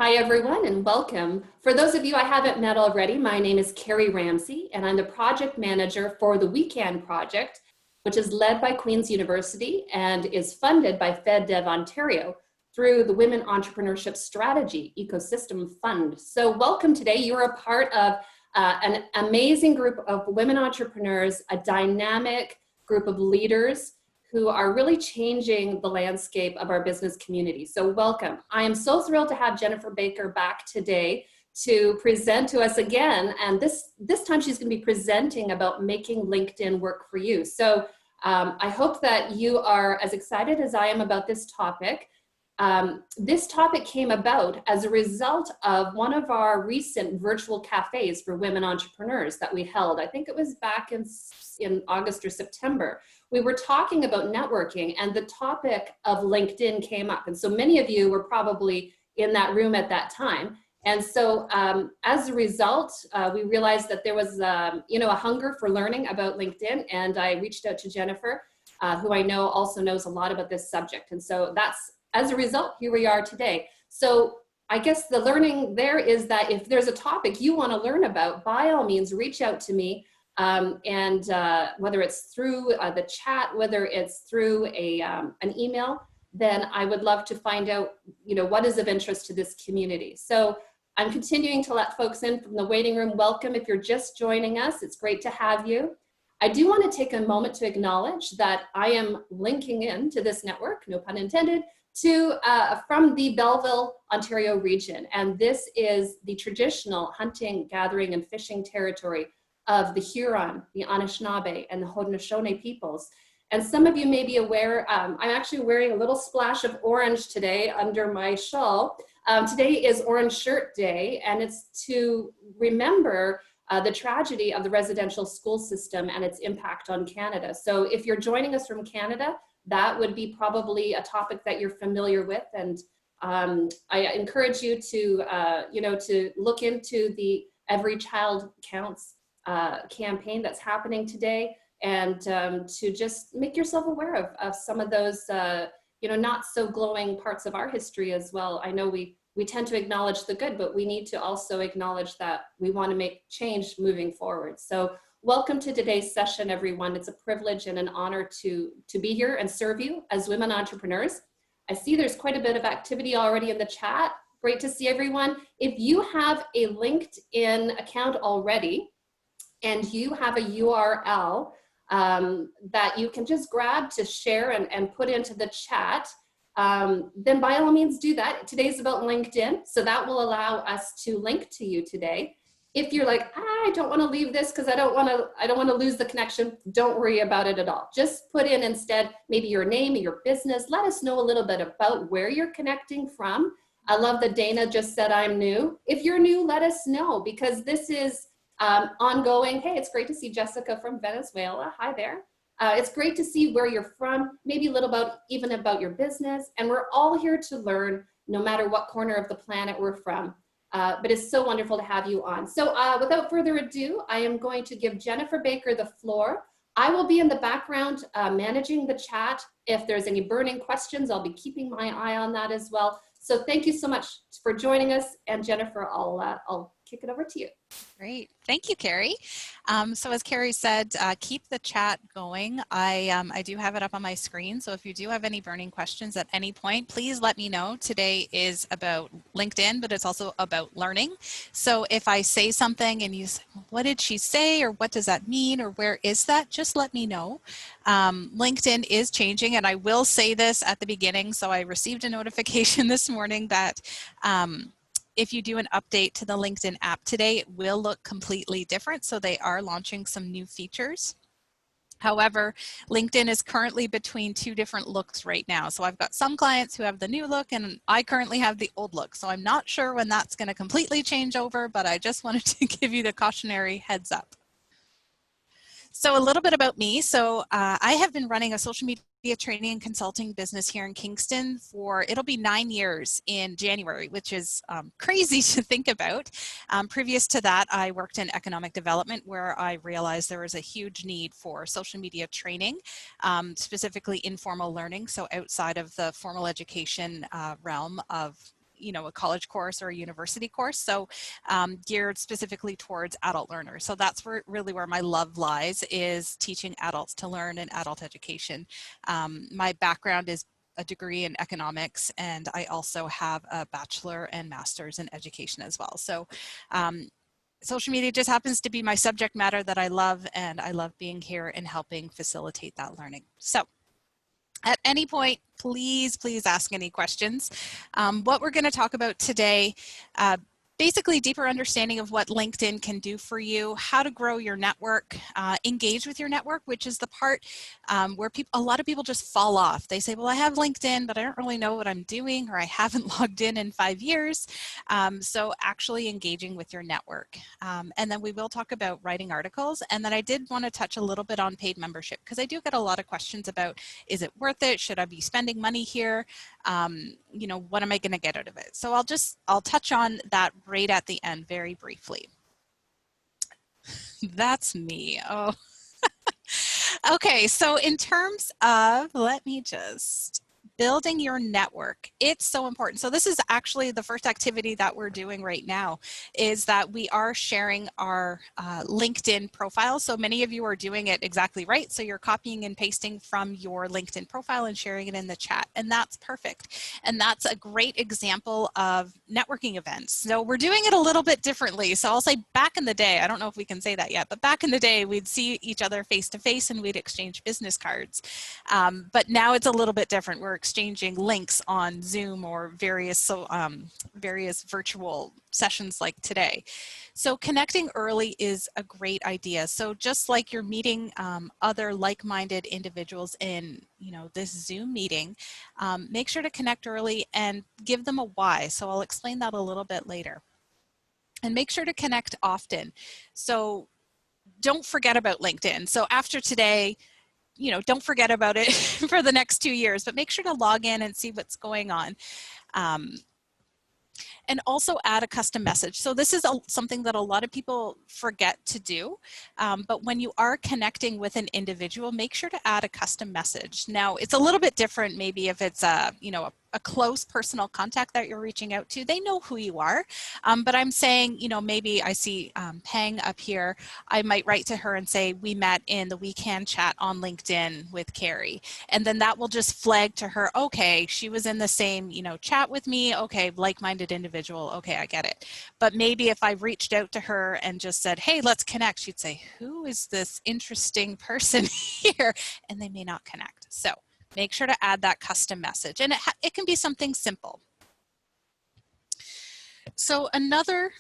Hi, everyone, and welcome. For those of you I haven't met already, my name is Carrie Ramsey, and I'm the project manager for the Weekend Project, which is led by Queen's University and is funded by FedDev Ontario through the Women Entrepreneurship Strategy Ecosystem Fund. So welcome today. You're a part of an amazing group of women entrepreneurs, a dynamic group of leaders who are really changing the landscape of our business community. So welcome. I am so thrilled to have Jennifer Baker back today to present to us again. And this time she's gonna be presenting about making LinkedIn work for you. So I hope that you are as excited as I am about this topic. This topic came about as a result of one of our recent virtual cafes for women entrepreneurs that we held. I think it was back in August or September. We were talking about networking and the topic of LinkedIn came up. And so many of you were probably in that room at that time. And so as a result, we realized that there was a hunger for learning about LinkedIn, and I reached out to Jennifer, who I know also knows a lot about this subject. And so as a result, here we are today. So I guess the learning there is that if there's a topic you want to learn about, by all means, reach out to me. Whether it's through the chat, whether it's through an email, then I would love to find out, what is of interest to this community. So I'm continuing to let folks in from the waiting room. Welcome if you're just joining us. It's great to have you. I do want to take a moment to acknowledge that I am linking in to this network, no pun intended, from the Belleville, Ontario region. And this is the traditional hunting, gathering, and fishing territory of the Huron, the Anishinaabe, and the Haudenosaunee peoples. And some of you may be aware, I'm actually wearing a little splash of orange today under my shawl. Today is Orange Shirt Day, and it's to remember the tragedy of the residential school system and its impact on Canada. So if you're joining us from Canada, that would be probably a topic that you're familiar with. And I encourage you to, to look into the Every Child Counts campaign that's happening today, and to just make yourself aware of some of those, not so glowing parts of our history as well. I know we tend to acknowledge the good, but we need to also acknowledge that we want to make change moving forward. So welcome to today's session, everyone. It's a privilege and an honor to be here and serve you as women entrepreneurs. I see there's quite a bit of activity already in the chat. Great to see everyone. If you have a LinkedIn account already, and you have a URL that you can just grab to share and put into the chat, then by all means do that. Today's about LinkedIn, so that will allow us to link to you today. If you're like, I don't want to leave this because I don't want to lose the connection, don't worry about it at all. Just put in instead maybe your name and your business. Let us know a little bit about where you're connecting from. I love that Dana just said I'm new. If you're new, let us know, because this is ongoing. Hey, it's great to see Jessica from Venezuela. Hi there. It's great to see where you're from, maybe a little even about your business. And we're all here to learn, no matter what corner of the planet we're from. But it's so wonderful to have you on. So without further ado, I am going to give Jennifer Baker the floor. I will be in the background managing the chat. If there's any burning questions, I'll be keeping my eye on that as well. So thank you so much for joining us. And Jennifer, I'll kick it over to you. Great. Thank you, Carrie. So as Carrie said, keep the chat going. I do have it up on my screen. So if you do have any burning questions at any point, please let me know. Today is about LinkedIn, but it's also about learning. So if I say something and you say, what did she say? Or what does that mean? Or where is that? Just let me know. LinkedIn is changing, and I will say this at the beginning. So I received a notification this morning that if you do an update to the LinkedIn app today, it will look completely different. So they are launching some new features. However, LinkedIn is currently between two different looks right now. So I've got some clients who have the new look, and I currently have the old look. So I'm not sure when that's going to completely change over, but I just wanted to give you the cautionary heads up. So a little bit about me. So I have been running a social media training and consulting business here in Kingston for, it'll be 9 years in January, which is crazy to think about. Previous to that, I worked in economic development, where I realized there was a huge need for social media training, specifically informal learning. So outside of the formal education realm of a college course or a university course, so geared specifically towards adult learners. So that's really where my love lies, is teaching adults to learn in adult education. My background is a degree in economics, and I also have a bachelor and master's in education as well. So social media just happens to be my subject matter that I love, and I love being here and helping facilitate that learning. So at any point, please ask any questions. What we're going to talk about today, basically deeper understanding of what LinkedIn can do for you, how to grow your network, engage with your network, which is the part where a lot of people just fall off. They say, well, I have LinkedIn, but I don't really know what I'm doing, or I haven't logged in 5 years. So actually engaging with your network. And then we will talk about writing articles. And then I did want to touch a little bit on paid membership, because I do get a lot of questions about, is it worth it? Should I be spending money here? What am I going to get out of it? So I'll touch on that right at the end very briefly. That's me. Oh, okay. So in terms of, let me just building your network. It's so important. So this is actually the first activity that we're doing right now, is that we are sharing our LinkedIn profile. So many of you are doing it exactly right. So you're copying and pasting from your LinkedIn profile and sharing it in the chat, and that's perfect. And that's a great example of networking events. So we're doing it a little bit differently. So I'll say, back in the day, I don't know if we can say that yet, but back in the day, we'd see each other face to face and we'd exchange business cards. But now it's a little bit different. We're exchanging links on Zoom or various virtual sessions like today. So connecting early is a great idea. So just like you're meeting other like-minded individuals in this Zoom meeting, make sure to connect early and give them a why. So I'll explain that a little bit later. And make sure to connect often. So don't forget about LinkedIn. So after today, don't forget about it for the next 2 years, but make sure to log in and see what's going on. And also add a custom message. So this is something that a lot of people forget to do, but when you are connecting with an individual, make sure to add a custom message. Now, it's a little bit different maybe if it's a close personal contact that you're reaching out to. They know who you are, but I'm saying, maybe I see Peng up here. I might write to her and say, we met in the We Can chat on LinkedIn with Carrie. And then that will just flag to her, okay, she was in the same, chat with me. Okay, like-minded individual. Okay, I get it. But maybe if I reached out to her and just said, hey, let's connect, she'd say, who is this interesting person here? And they may not connect. So make sure to add that custom message, and it can be something simple. So another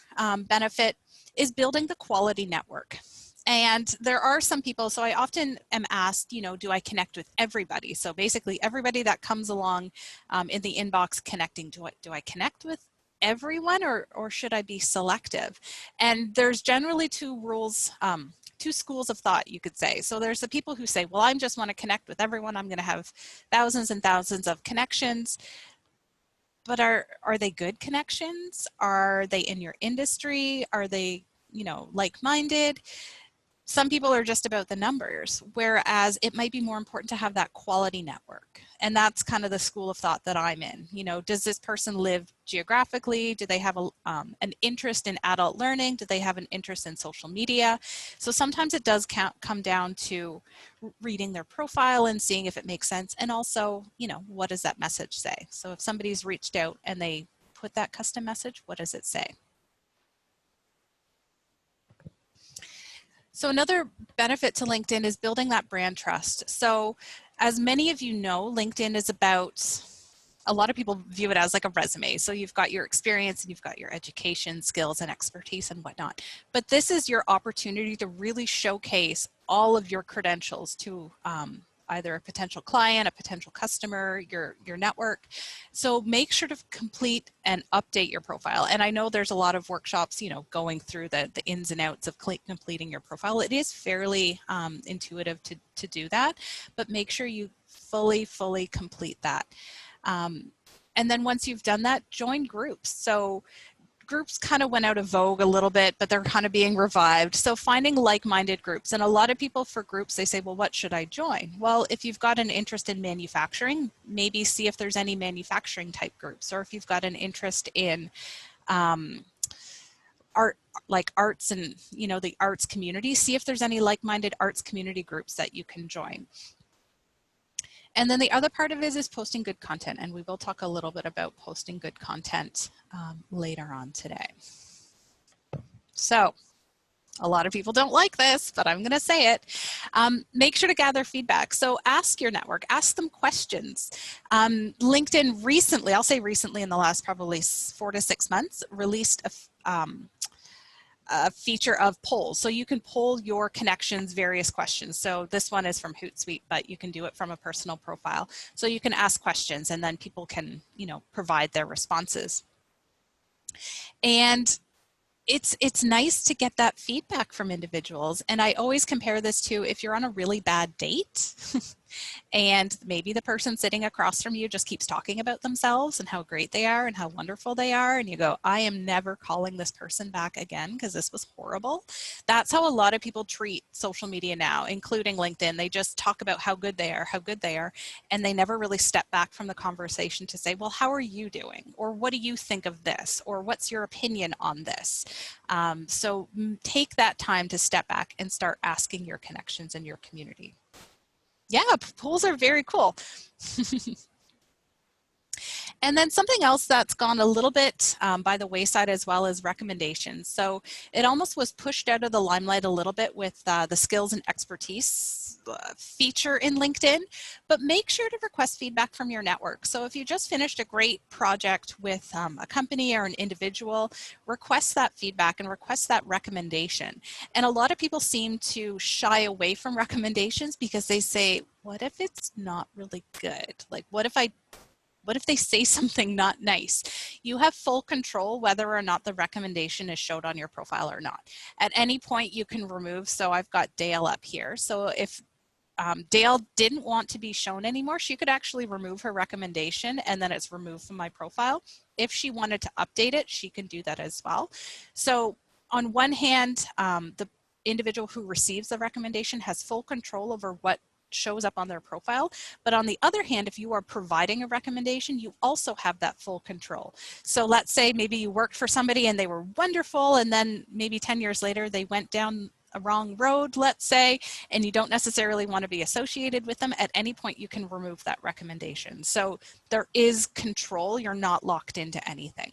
benefit is building the quality network. And there are some people, so I often am asked, do I connect with everybody? So basically everybody that comes along in the inbox connecting, do I connect with everyone, or should I be selective? And there's generally two rules, two schools of thought, you could say. So there's the people who say, well, I just want to connect with everyone. I'm going to have thousands and thousands of connections. But are they good connections? Are they in your industry? Are they, like-minded? Some people are just about the numbers, whereas it might be more important to have that quality network. And that's kind of the school of thought that I'm in. Does this person live geographically? Do they have an interest in adult learning? Do they have an interest in social media? So sometimes it does come down to reading their profile and seeing if it makes sense. And also, what does that message say? So if somebody's reached out and they put that custom message, what does it say? So another benefit to LinkedIn is building that brand trust. So as many of you know, LinkedIn is about, a lot of people view it as like a resume. So you've got your experience and you've got your education, skills, and expertise and whatnot. But this is your opportunity to really showcase all of your credentials to either a potential client, a potential customer, your network. So make sure to complete and update your profile. And I know there's a lot of workshops, going through the ins and outs of completing your profile. It is fairly intuitive to do that, but make sure you fully complete that. And then once you've done that, join groups. So groups kind of went out of vogue a little bit, but they're kind of being revived. So finding like-minded groups, and a lot of people for groups, they say, well, what should I join? Well, if you've got an interest in manufacturing, maybe see if there's any manufacturing type groups, or if you've got an interest in art, like arts and, you know, the arts community, see if there's any like-minded arts community groups that you can join. And then the other part of it is posting good content, and we will talk a little bit about posting good content later on today. So a lot of people don't like this, but I'm going to say it. Make sure to gather feedback. So ask your network, ask them questions. LinkedIn recently, I'll say recently in the last probably 4 to 6 months, released a feature of polls. So you can poll your connections various questions. So this one is from Hootsuite, but you can do it from a personal profile. So you can ask questions and then people can, you know, provide their responses. And it's nice to get that feedback from individuals. And I always compare this to if you're on a really bad date and maybe the person sitting across from you just keeps talking about themselves and how great they are and how wonderful they are. And you go, I am never calling this person back again because this was horrible. That's how a lot of people treat social media now, including LinkedIn. They just talk about how good they are, and they never really step back from the conversation to say, well, how are you doing? Or what do you think of this? Or what's your opinion on this? So take that time to step back and start asking your connections in your community. Yeah, polls are very cool. And then something else that's gone a little bit by the wayside as well as recommendations. So it almost was pushed out of the limelight a little bit with the skills and expertise feature in LinkedIn, but make sure to request feedback from your network. So if you just finished a great project with a company or an individual, request that feedback and request that recommendation. And a lot of people seem to shy away from recommendations because they say, what if it's not really good? Like, what if they say something not nice? You have full control whether or not the recommendation is showed on your profile or not. At any point you can remove, so I've got Dale up here. So if Dale didn't want to be shown anymore, she could actually remove her recommendation and then it's removed from my profile. If she wanted to update it, she can do that as well. So on one hand, the individual who receives the recommendation has full control over what shows up on their profile. But on the other hand, if you are providing a recommendation, you also have that full control. So let's say maybe you worked for somebody and they were wonderful, and then maybe 10 years later they went down a wrong road, let's say, and you don't necessarily want to be associated with them. At any point you can remove that recommendation. So there is control. You're not locked into anything.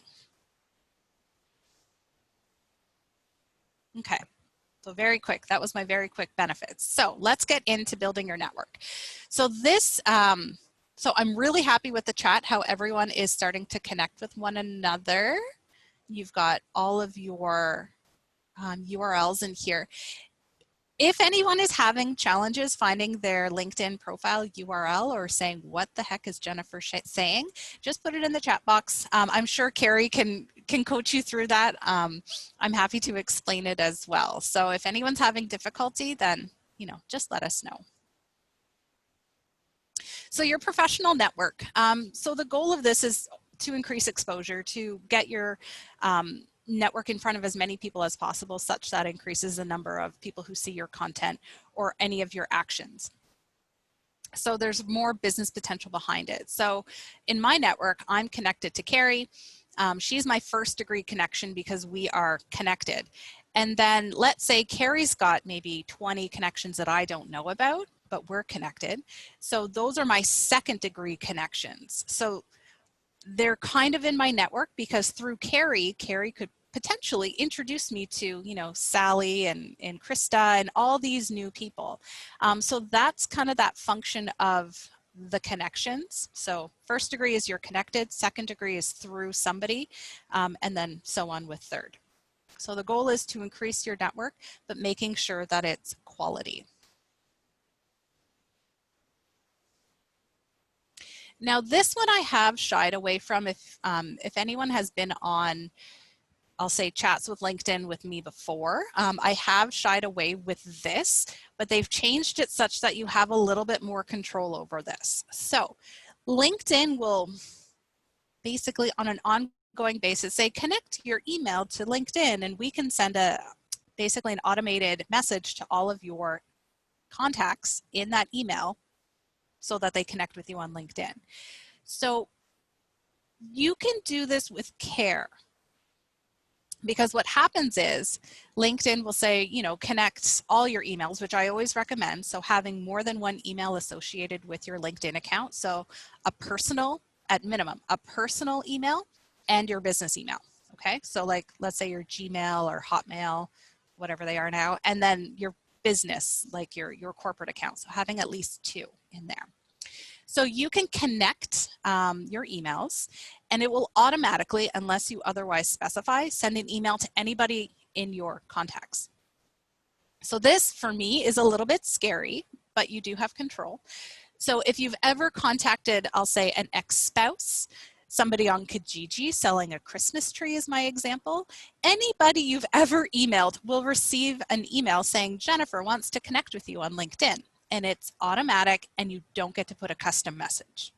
Okay. So very quick, that was my very quick benefits. So let's get into building your network. So this, so I'm really happy with the chat, how everyone is starting to connect with one another. You've got all of your URLs in here. If anyone is having challenges finding their LinkedIn profile URL or saying, what the heck is Jennifer saying, just put it in the chat box. I'm sure Carrie can coach you through that. I'm happy to explain it as well. So if anyone's having difficulty, then, you know, just let us know. So your professional network. So the goal of this is to increase exposure, to get your network in front of as many people as possible, such that increases the number of people who see your content or any of your actions. So there's more business potential behind it. So in my network, I'm connected to Carrie. She's my first degree connection because we are connected. And then let's say Carrie's got maybe 20 connections that I don't know about, but we're connected. So those are my second degree connections. So they're kind of in my network because through Carrie could potentially introduce me to, you know, Sally and Krista and all these new people. So that's kind of that function of the connections. So first degree is you're connected, second degree is through somebody, and then so on with third. So the goal is to increase your network, but making sure that it's quality. Now this one I have shied away from. If anyone has been on, I'll say, chats with LinkedIn with me before, I have shied away with this, but they've changed it such that you have a little bit more control over this. So LinkedIn will basically on an ongoing basis say, connect your email to LinkedIn, and we can send basically an automated message to all of your contacts in that email so that they connect with you on LinkedIn. So you can do this with care, because what happens is LinkedIn will say, you know, connect all your emails, which I always recommend. So having more than one email associated with your LinkedIn account. So a personal, at minimum, a personal email and your business email. Okay. So like, let's say your Gmail or Hotmail, whatever they are now, and then your business, like your corporate account. So having at least two in there. So you can connect your emails, and it will automatically, unless you otherwise specify, send an email to anybody in your contacts. So this, for me, is a little bit scary, but you do have control. So if you've ever contacted, I'll say, an ex-spouse, somebody on Kijiji selling a Christmas tree is my example, anybody you've ever emailed will receive an email saying, Jennifer wants to connect with you on LinkedIn. And it's automatic, and you don't get to put a custom message.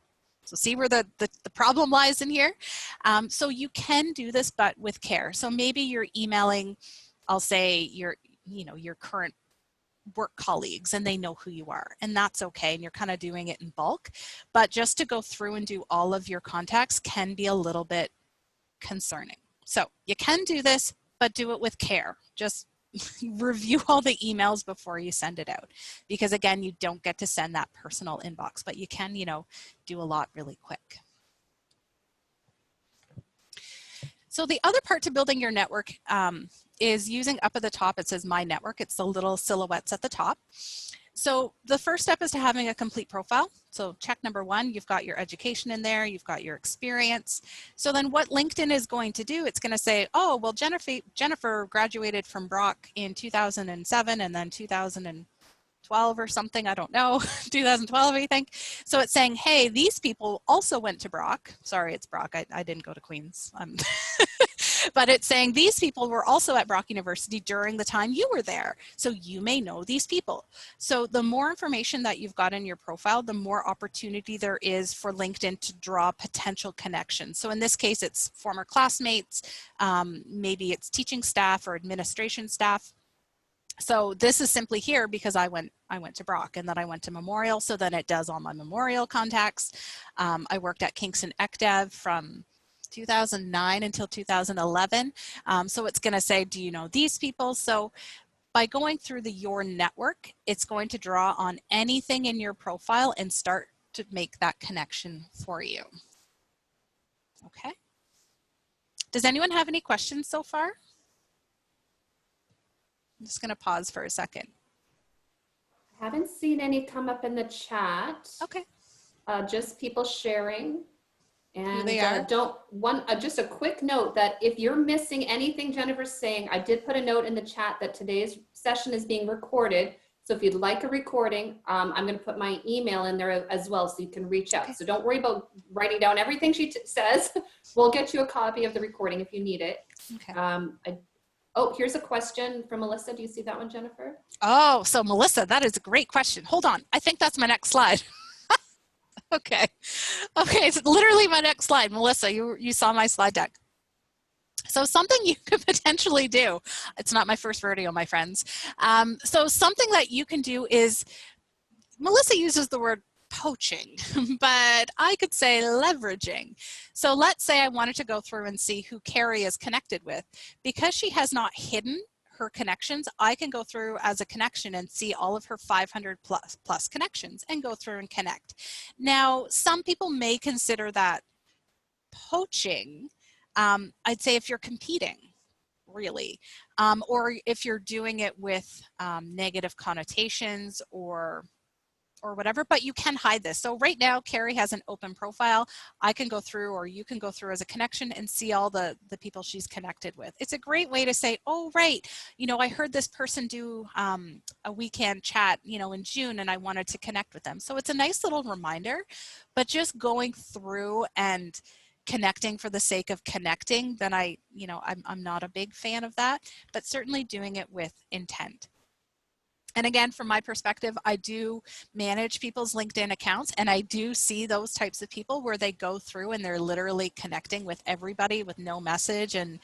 So see where the problem lies in here? So you can do this, but with care. So maybe you're emailing, I'll say, your current work colleagues, and they know who you are, and that's okay, and you're kind of doing it in bulk. But just to go through and do all of your contacts can be a little bit concerning. So you can do this, but do it with care. Just review all the emails before you send it out, because again, you don't get to send that personal inbox, but you can, you know, do a lot really quick. So the other part to building your network is using up at the top, it says My Network. It's the little silhouettes at the top. So the first step is to having a complete profile. So check number one, you've got your education in there, you've got your experience. So then what LinkedIn is going to do, it's going to say, oh, well, Jennifer graduated from Brock in 2007 and then 2012 or something, I don't know, 2012, I think. So it's saying, hey, these people also went to Brock. Sorry, it's Brock. I didn't go to Queens. But it's saying these people were also at Brock University during the time you were there. So you may know these people. So the more information that you've got in your profile, the more opportunity there is for LinkedIn to draw potential connections. So in this case, it's former classmates, maybe it's teaching staff or administration staff. So this is simply here because I went to Brock, and then I went to Memorial. So then it does all my Memorial contacts. I worked at Kingston ECDev from 2009 until 2011. So it's going to say, do you know these people? So by going through your network, it's going to draw on anything in your profile and start to make that connection for you. Okay. Does anyone have any questions so far? I'm just going to pause for a second. I haven't seen any come up in the chat. Okay. Just people sharing. And they are. Just a quick note that if you're missing anything Jennifer's saying, I did put a note in the chat that today's session is being recorded. So if you'd like a recording, I'm going to put my email in there as well, so you can reach out. Okay. So don't worry about writing down everything she says. We'll get you a copy of the recording if you need it. Okay. Oh, here's a question from Melissa. Do you see that one, Jennifer? Oh, so Melissa, that is a great question. Hold on. I think that's my next slide. Okay. Okay, it's literally my next slide. Melissa, you saw my slide deck. So something you could potentially do, it's not my first rodeo, my friends. So something that you can do is, Melissa uses the word poaching, but I could say leveraging. So let's say I wanted to go through and see who Carrie is connected with. Because she has not hidden her connections, I can go through as a connection and see all of her 500 plus connections and go through and connect. Now, some people may consider that poaching. I'd say if you're competing, really, or if you're doing it with negative connotations or whatever, but you can hide this. So right now, Carrie has an open profile. I can go through, or you can go through as a connection and see all the people she's connected with. It's a great way to say, oh, right, you know, I heard this person do a weekend chat, you know, in June, and I wanted to connect with them. So it's a nice little reminder, but just going through and connecting for the sake of connecting, then I'm not a big fan of that, but certainly doing it with intent. And again, from my perspective, I do manage people's LinkedIn accounts, and I do see those types of people where they go through and they're literally connecting with everybody with no message, and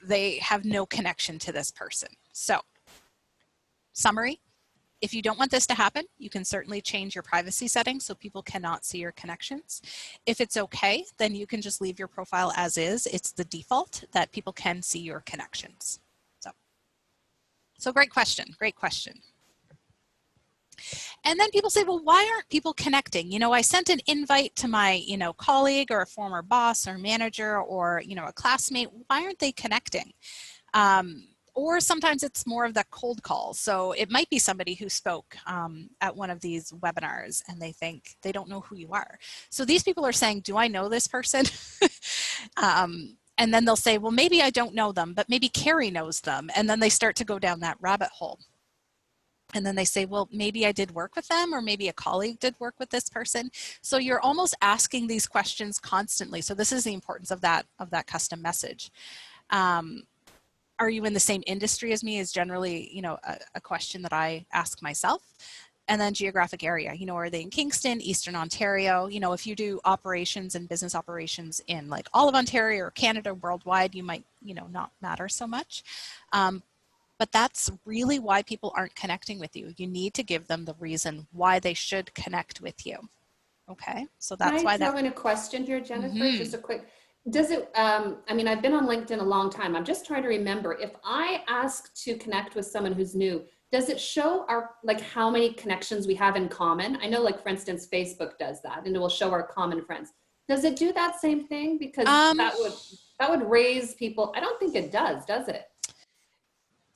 they have no connection to this person. So, summary, if you don't want this to happen, you can certainly change your privacy settings so people cannot see your connections. If it's okay, then you can just leave your profile as is. It's the default that people can see your connections. So great question, great question. And then people say, well, why aren't people connecting? You know, I sent an invite to my, colleague or a former boss or manager or, a classmate. Why aren't they connecting? Or sometimes it's more of the cold call. So it might be somebody who spoke at one of these webinars and they think they don't know who you are. So these people are saying, do I know this person? And then they'll say, well, maybe I don't know them, but maybe Carrie knows them. And then they start to go down that rabbit hole. And then they say, well, maybe I did work with them, or maybe a colleague did work with this person. So you're almost asking these questions constantly. So this is the importance of that custom message. Are you in the same industry as me is generally, a question that I ask myself. And then geographic area, are they in Kingston, Eastern Ontario? If you do operations and business operations in like all of Ontario or Canada, worldwide, you might, not matter so much. But that's really why people aren't connecting with you. You need to give them the reason why they should connect with you. Okay, so that's why that. Can I throw in a question here, Jennifer? Mm-hmm. Just a quick. Does it? I mean, I've been on LinkedIn a long time. I'm just trying to remember if I ask to connect with someone who's new. Does it show how many connections we have in common? I know, for instance, Facebook does that, and it will show our common friends. Does it do that same thing? Because that would raise people. I don't think it does it?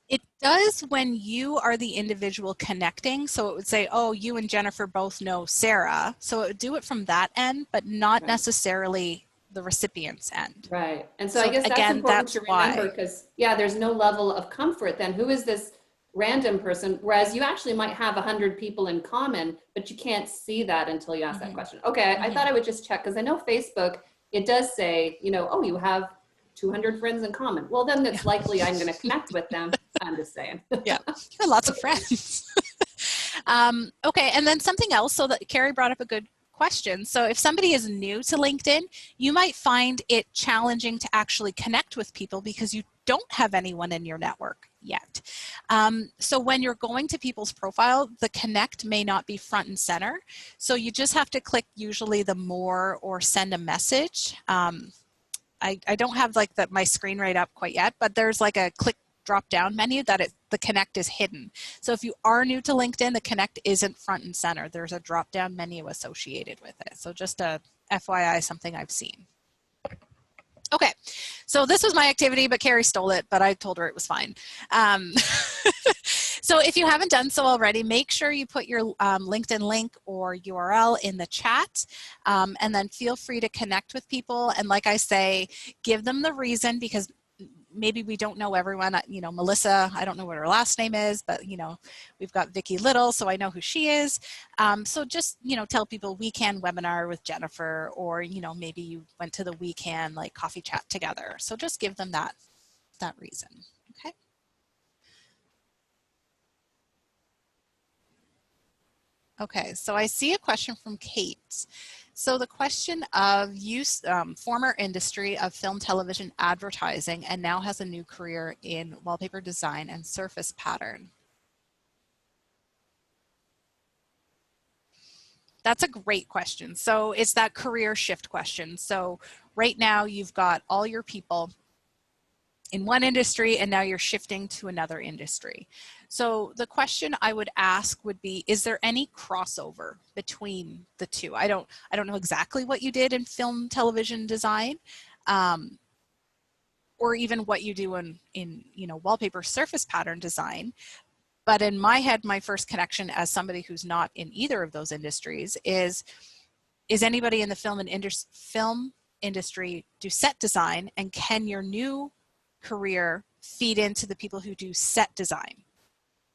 It does when you are the individual connecting. So it would say, oh, you and Jennifer both know Sarah. So it would do it from that end, but not necessarily the recipient's end. Right. And so I guess that's important to remember because, there's no level of comfort then. Who is this random person? Whereas you actually might have 100 people in common, but you can't see that until you ask that question. Okay, I thought I would just check because I know Facebook, it does say, oh, you have 200 friends in common. Well, then it's likely I'm going to connect with them. I'm just saying. Yeah, you have lots of friends. Okay, and then something else. So that Carrie brought up a good question. So if somebody is new to LinkedIn, you might find it challenging to actually connect with people because you don't have anyone in your network yet. So when you're going to people's profile, the connect may not be front and center. So you just have to click usually the more or send a message. I don't have my screen right up quite yet, but there's like a click drop down menu that the connect is hidden. So if you are new to LinkedIn, the connect isn't front and center. There's a drop down menu associated with it. So just a FYI, something I've seen. Okay, so this was my activity, but Carrie stole it, but I told her it was fine. So if you haven't done so already, make sure you put your LinkedIn link or URL in the chat, and then feel free to connect with people. And like I say, give them the reason, because maybe we don't know everyone. Melissa, I don't know what her last name is, but we've got Vicki Little, so I know who she is. So just tell people we can webinar with Jennifer, or maybe you went to the we can coffee chat together. So just give them that reason. Okay. Okay, so I see a question from Kate. So the question of use, former industry of film, television, advertising, and now has a new career in wallpaper design and surface pattern. That's a great question. So it's that career shift question. So right now you've got all your people in one industry and now you're shifting to another industry. So the question I would ask would be, is there any crossover between the two? I don't know exactly what you did in film, television design, or even what you do in wallpaper surface pattern design. But in my head, my first connection as somebody who's not in either of those industries is anybody in the film industry do set design, and can your new career feed into the people who do set design?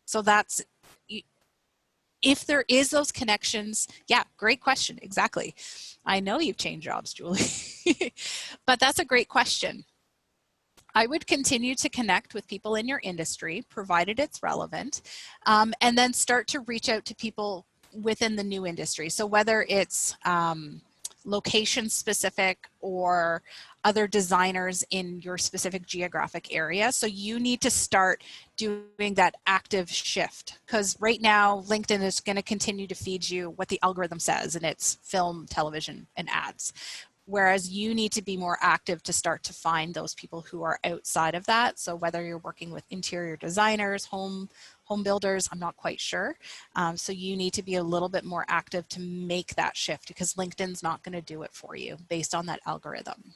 So that's, if there is those connections, yeah, great question, exactly. I know you've changed jobs, Julie, but that's a great question. I would continue to connect with people in your industry, provided it's relevant, and then start to reach out to people within the new industry. So whether it's location specific or other designers in your specific geographic area. So you need to start doing that active shift, because right now LinkedIn is going to continue to feed you what the algorithm says, and it's film, television, and ads. Whereas you need to be more active to start to find those people who are outside of that. So whether you're working with interior designers, home builders, I'm not quite sure. So you need to be a little bit more active to make that shift, because LinkedIn's not going to do it for you based on that algorithm.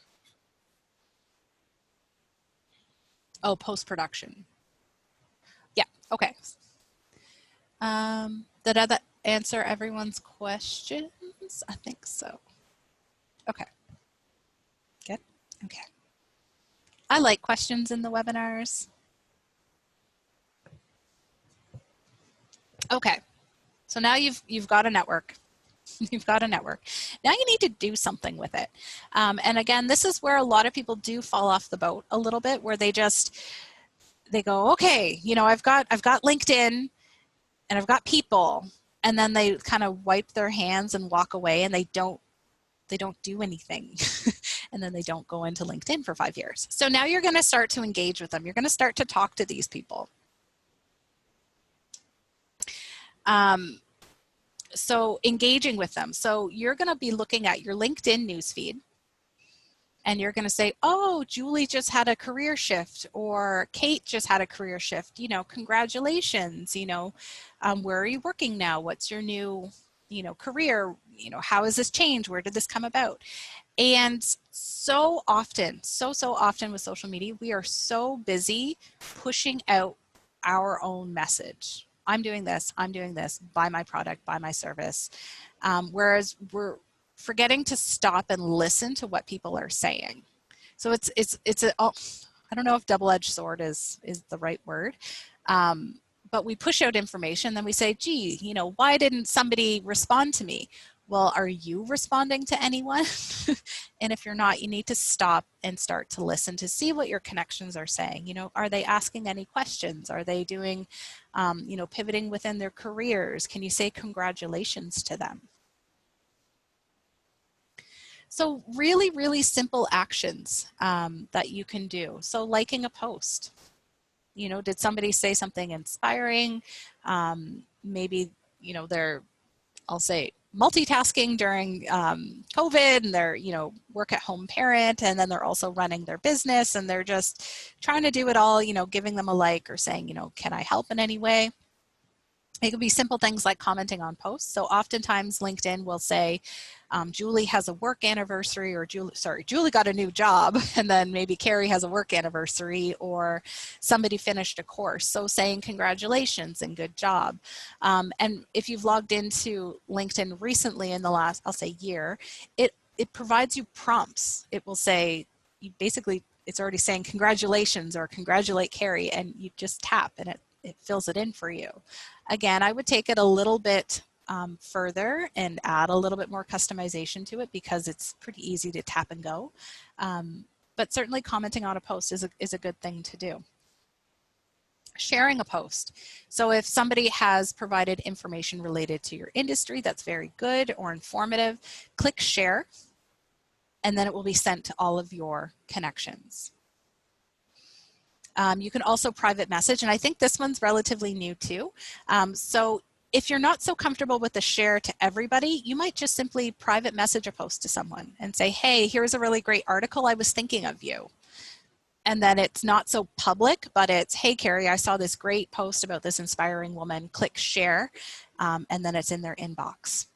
Oh, post-production. Yeah, okay. Did that answer everyone's questions? I think so. Okay. Good. Okay. I like questions in the webinars. Okay. So now you've got a network. You've got a network. Now you need to do something with it. And again, this is where a lot of people do fall off the boat a little bit, where they go, okay, you know, I've got LinkedIn and I've got people, and then they kind of wipe their hands and walk away, and they don't do anything. And then they don't go into LinkedIn for 5 years. So now you're going to start to engage with them. You're going to start to talk to these people. So engaging with them. So you're going to be looking at your LinkedIn newsfeed, and you're going to say, oh, Julie just had a career shift, or Kate just had a career shift. You know, congratulations. You know, where are you working now? What's your new, you know, career? You know, how has this changed? Where did this come about? And so often, so often with social media, we are so busy pushing out our own message. I'm doing this, buy my product, buy my service. Whereas we're forgetting to stop and listen to what people are saying. So it's I don't know if double-edged sword is the right word. But we push out information, then we say, gee, you know, why didn't somebody respond to me? Well, are you responding to anyone? And if you're not, you need to stop and start to listen to see what your connections are saying. You know, are they asking any questions? Are they doing, you know, pivoting within their careers? Can you say congratulations to them? So really, really simple actions that you can do. So liking a post. You know, did somebody say something inspiring? Maybe, you know, I'll say multitasking during COVID, and they're, you know, work at home parent, and then they're also running their business, and they're just trying to do it all, you know, giving them a like or saying, you know, can I help in any way? It could be simple things like commenting on posts. So oftentimes LinkedIn will say, Julie has a work anniversary, or Julie got a new job, and then maybe Carrie has a work anniversary, or somebody finished a course. So saying congratulations and good job. And if you've logged into LinkedIn recently in the last, I'll say year, it provides you prompts. It will say, basically, it's already saying congratulations or congratulate Carrie, and you just tap and it fills it in for you. Again, I would take it a little bit further and add a little bit more customization to it, because it's pretty easy to tap and go. But certainly commenting on a post is a good thing to do. Sharing a post. So if somebody has provided information related to your industry that's very good or informative, click share, and then it will be sent to all of your connections. You can also private message, and I think this one's relatively new too. So if you're not so comfortable with the share to everybody, you might just simply private message a post to someone and say, hey, here's a really great article, I was thinking of you. And then it's not so public, but it's, hey, Carrie, I saw this great post about this inspiring woman, click share, and then it's in their inbox.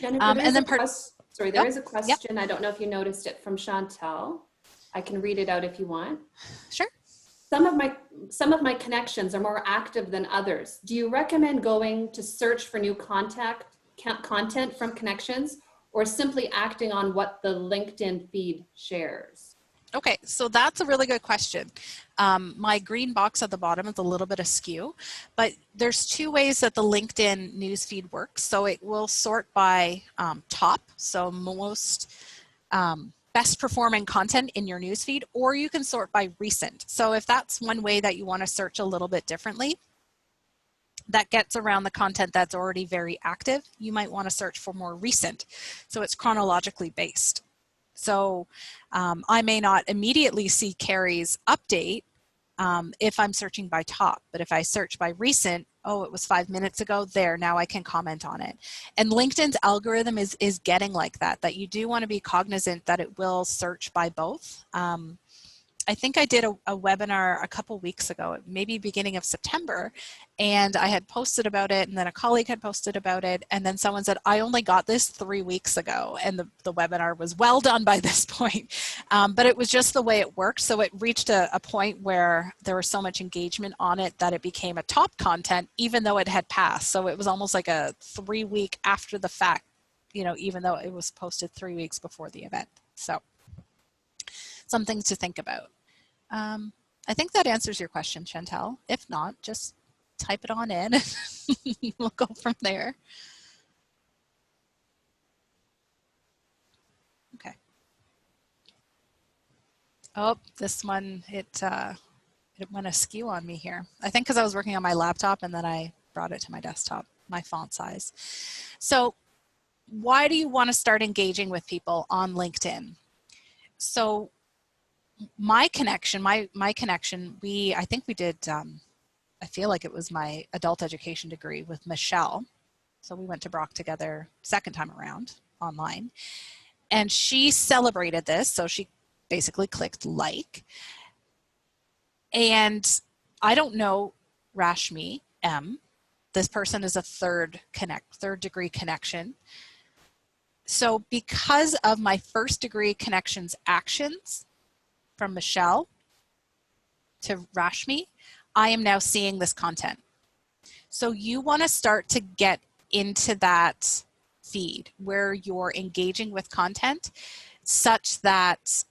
Jennifer, there is a question. Yep. I don't know if you noticed it, from Chantel. I can read it out if you want. Sure. Some of my connections are more active than others. Do you recommend going to search for new content from connections, or simply acting on what the LinkedIn feed shares? Okay, so that's a really good question. My green box at the bottom is a little bit askew, but there's two ways that the LinkedIn newsfeed works. So it will sort by top, so most best performing content in your newsfeed, or you can sort by recent. So if that's one way that you want to search a little bit differently, that gets around the content that's already very active, you might want to search for more recent. So it's chronologically based. So I may not immediately see Carrie's update if I'm searching by top, but if I search by recent, oh, it was 5 minutes ago, there, now I can comment on it. And LinkedIn's algorithm is getting like that you do want to be cognizant that it will search by both. I think I did a webinar a couple weeks ago, maybe beginning of September, and I had posted about it, and then a colleague had posted about it, and then someone said, I only got this 3 weeks ago, and the webinar was well done by this point. But it was just the way it worked, so it reached a point where there was so much engagement on it that it became a top content, even though it had passed. So it was almost like a 3 week after the fact, you know, even though it was posted 3 weeks before the event. So something to think about. I think that answers your question, Chantel. If not, just type it on in. We'll go from there. Okay. Oh, this one, it went askew on me here. I think because I was working on my laptop and then I brought it to my desktop, my font size. So why do you want to start engaging with people on LinkedIn? So my connection, I think we did, I feel like it was my adult education degree with Michelle. So we went to Brock together second time around online. And she celebrated this. So she basically clicked like. And I don't know Rashmi M. This person is a third degree connection. So because of my first degree connections actions, from Michelle to Rashmi, I am now seeing this content. So you want to start to get into that feed where you're engaging with content such that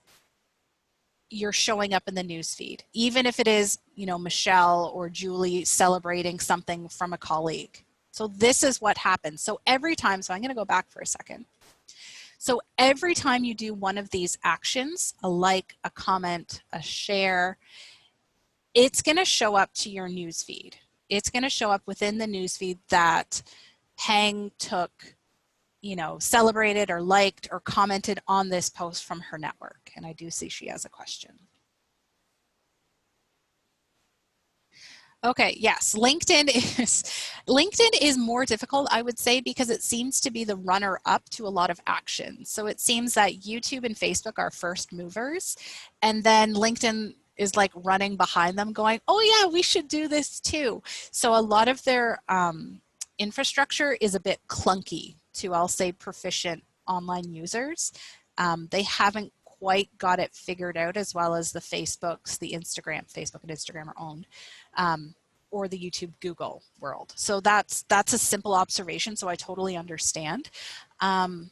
you're showing up in the news feed, even if it is, you know, Michelle or Julie celebrating something from a colleague. So this is what happens. So every time, so I'm going to go back for a second. So every time you do one of these actions, a like, a comment, a share, it's going to show up to your newsfeed. It's going to show up within the newsfeed that Peng took, you know, celebrated or liked or commented on this post from her network. And I do see she has a question. Okay, yes, LinkedIn is more difficult, I would say, because it seems to be the runner-up to a lot of action. So it seems that YouTube and Facebook are first movers, and then LinkedIn is like running behind them going, oh yeah, we should do this too. So a lot of their infrastructure is a bit clunky to, I'll say, proficient online users. They haven't quite got it figured out as well as the Facebook and Instagram are owned, or the YouTube Google world. So that's a simple observation, so I totally understand. To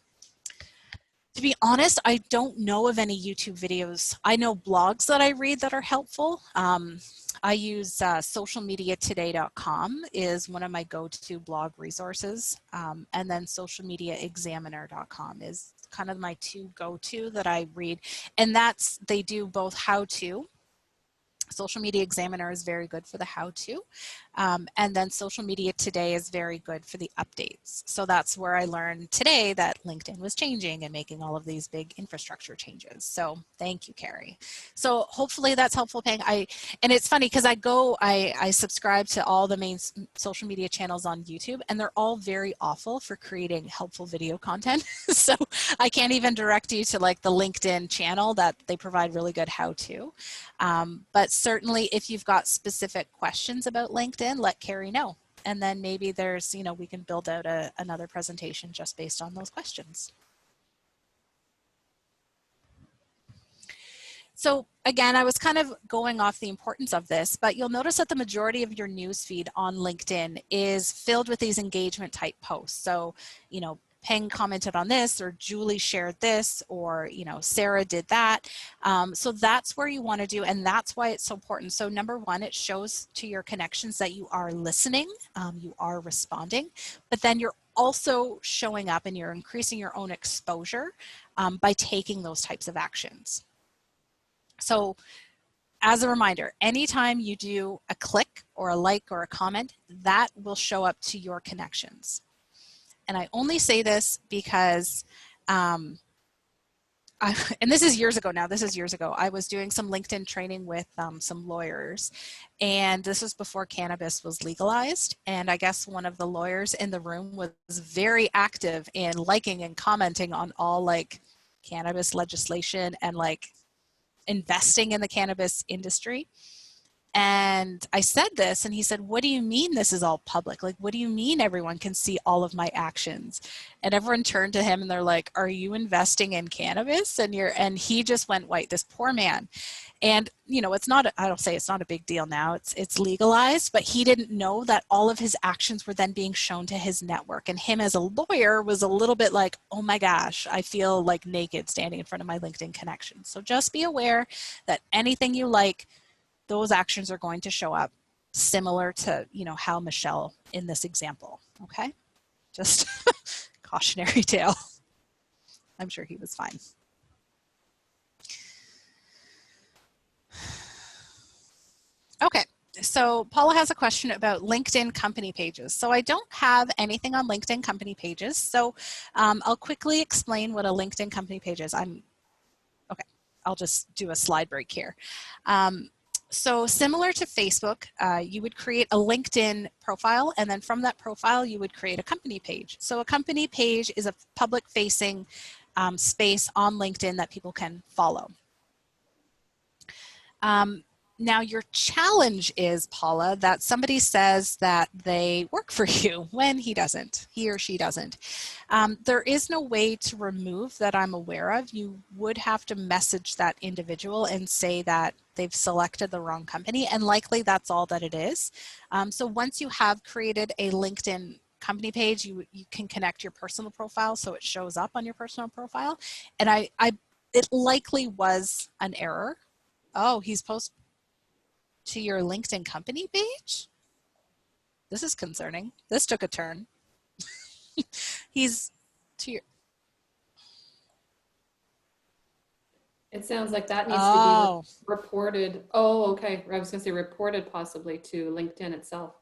be honest, I don't know of any YouTube videos. I know blogs that I read that are helpful. I use socialmediatoday.com is one of my go-to blog resources. And then socialmediaexaminer.com is kind of my two go-to that I read. And they do both how-to. Social Media Examiner is very good for the how-to, and then Social Media Today is very good for the updates. So that's where I learned today that LinkedIn was changing and making all of these big infrastructure changes. So thank you, Carrie. So hopefully that's helpful, Peng. And it's funny because I subscribe to all the main social media channels on YouTube, and they're all very awful for creating helpful video content. So I can't even direct you to like the LinkedIn channel that they provide really good how-to. But certainly if you've got specific questions about LinkedIn, let Carrie know. And then maybe there's, we can build out another presentation just based on those questions. So again, I was kind of going off the importance of this, but you'll notice that the majority of your newsfeed on LinkedIn is filled with these engagement type posts. So, Peng commented on this, or Julie shared this, or Sarah did that. So that's where you want to do, and that's why it's so important. So number one, it shows to your connections that you are listening, you are responding, but then you're also showing up and you're increasing your own exposure by taking those types of actions. So as a reminder, anytime you do a click or a like or a comment, that will show up to your connections. And I only say this because, and this is years ago now, I was doing some LinkedIn training with some lawyers, and this was before cannabis was legalized. And I guess one of the lawyers in the room was very active in liking and commenting on all like cannabis legislation and like investing in the cannabis industry. And I said this, and he said, "What do you mean this is all public? Like, what do you mean everyone can see all of my actions?" And everyone turned to him and they're like, "Are you investing in cannabis?" And he just went white, this poor man. And, you know, it's not, I don't say it's not a big deal now, it's legalized, but he didn't know that all of his actions were then being shown to his network. And him as a lawyer was a little bit like, oh my gosh, I feel like naked standing in front of my LinkedIn connections. So just be aware that anything you like, those actions are going to show up similar to, you know, how Michelle in this example, okay? Just cautionary tale. I'm sure he was fine. Okay, so Paula has a question about LinkedIn company pages. So I don't have anything on LinkedIn company pages. So I'll quickly explain what a LinkedIn company page is. Okay, I'll just do a slide break here. So similar to Facebook, you would create a LinkedIn profile, and then from that profile, you would create a company page. So a company page is a public-facing space on LinkedIn that people can follow. Now your challenge is, Paula, that somebody says that they work for you when he or she doesn't. There is no way to remove that I'm aware of. You would have to message that individual and say that they've selected the wrong company, and likely that's all that it is. So once you have created a LinkedIn company page, you can connect your personal profile so it shows up on your personal profile. And it likely was an error. Oh, he's posted to your LinkedIn company page? This is concerning. This took a turn. He's to your... It sounds like that needs to be reported. Oh, okay. I was going to say reported possibly to LinkedIn itself.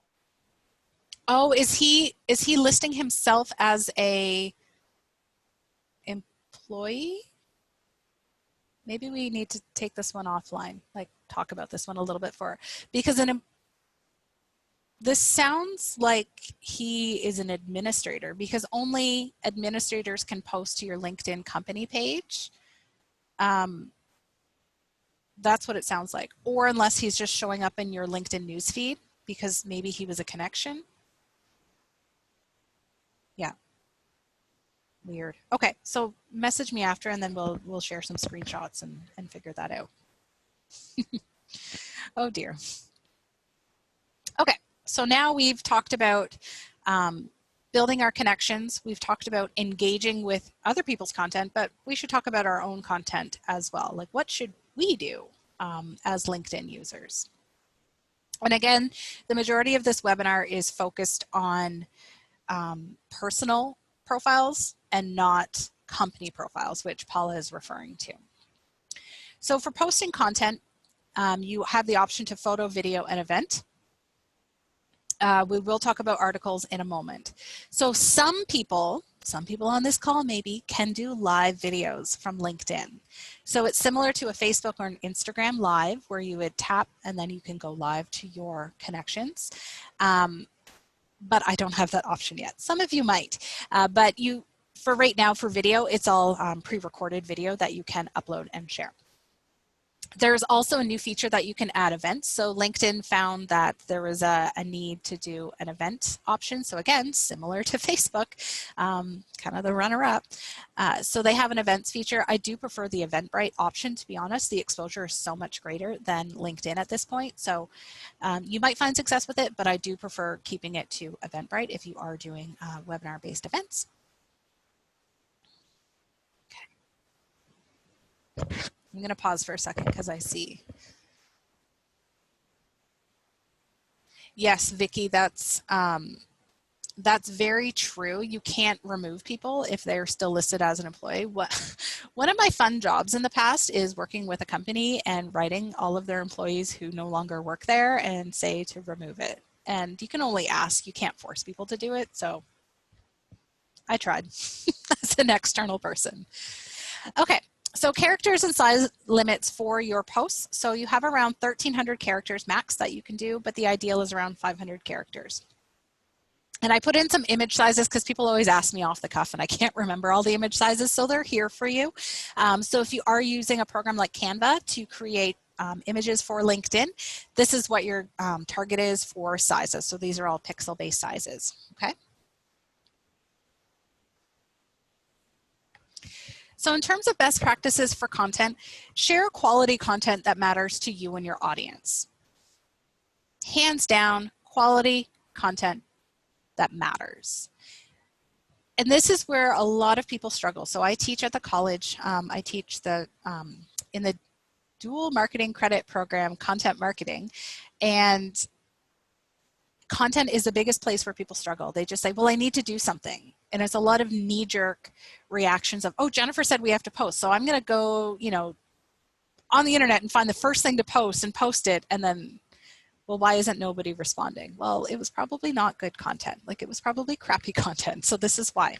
Oh, is he listing himself as a employee? Maybe we need to take this one offline, like talk about this one a little bit for, because this sounds like he is an administrator, because only administrators can post to your LinkedIn company page. That's what it sounds like. Or unless he's just showing up in your LinkedIn newsfeed, because maybe he was a connection. Yeah. Weird. Okay, so message me after, and then we'll share some screenshots and figure that out. Oh dear. Okay, so now we've talked about building our connections. We've talked about engaging with other people's content, but we should talk about our own content as well. Like, what should we do as LinkedIn users? And again, the majority of this webinar is focused on personal profiles and not company profiles, which Paula is referring to. So for posting content, you have the option to photo, video, and event. We will talk about articles in a moment. So some people on this call maybe can do live videos from LinkedIn. So it's similar to a Facebook or an Instagram live, where you would tap and then you can go live to your connections. But I don't have that option yet. Some of you might, but for right now, for video, it's all pre-recorded video that you can upload and share. There's also a new feature that you can add events. So LinkedIn found that there was a need to do an event option. So again, similar to Facebook, kind of the runner-up. So they have an events feature. I do prefer the Eventbrite option, to be honest. The exposure is so much greater than LinkedIn at this point. So you might find success with it, but I do prefer keeping it to Eventbrite if you are doing webinar-based events. Okay. I'm going to pause for a second because I see. Yes, Vicky, that's that's very true. You can't remove people if they're still listed as an employee. One of my fun jobs in the past is working with a company and writing all of their employees who no longer work there and say to remove it. And you can only ask, you can't force people to do it. So I tried as an external person. Okay, so characters and size limits for your posts. So you have around 1,300 characters max that you can do, but the ideal is around 500 characters. And I put in some image sizes because people always ask me off the cuff and I can't remember all the image sizes, so they're here for you. So if you are using a program like Canva to create images for LinkedIn, this is what your target is for sizes. So these are all pixel-based sizes, okay? So in terms of best practices for content, share quality content that matters to you and your audience. Hands down, quality content that matters. And this is where a lot of people struggle. So I teach at the college. I teach in the dual marketing credit program, content marketing, and content is the biggest place where people struggle. They just say, well, I need to do something. And it's a lot of knee-jerk reactions of, oh, Jennifer said we have to post. So I'm going to go, on the internet and find the first thing to post and post it. And then, well, why isn't nobody responding? Well, it was probably not good content. Like, it was probably crappy content. So this is why.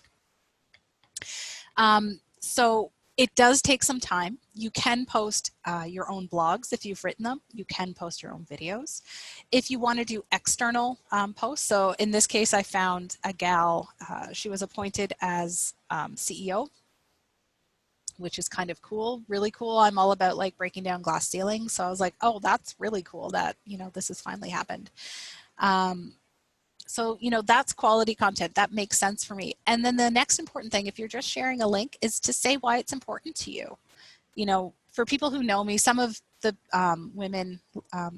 So it does take some time. You can post your own blogs if you've written them. You can post your own videos. If you want to do external posts, so in this case, I found a gal. She was appointed as CEO, which is kind of cool, really cool. I'm all about like breaking down glass ceilings. So I was like, oh, that's really cool that, this has finally happened. So, that's quality content. That makes sense for me. And then the next important thing, if you're just sharing a link, is to say why it's important to you. For people who know me, some of the women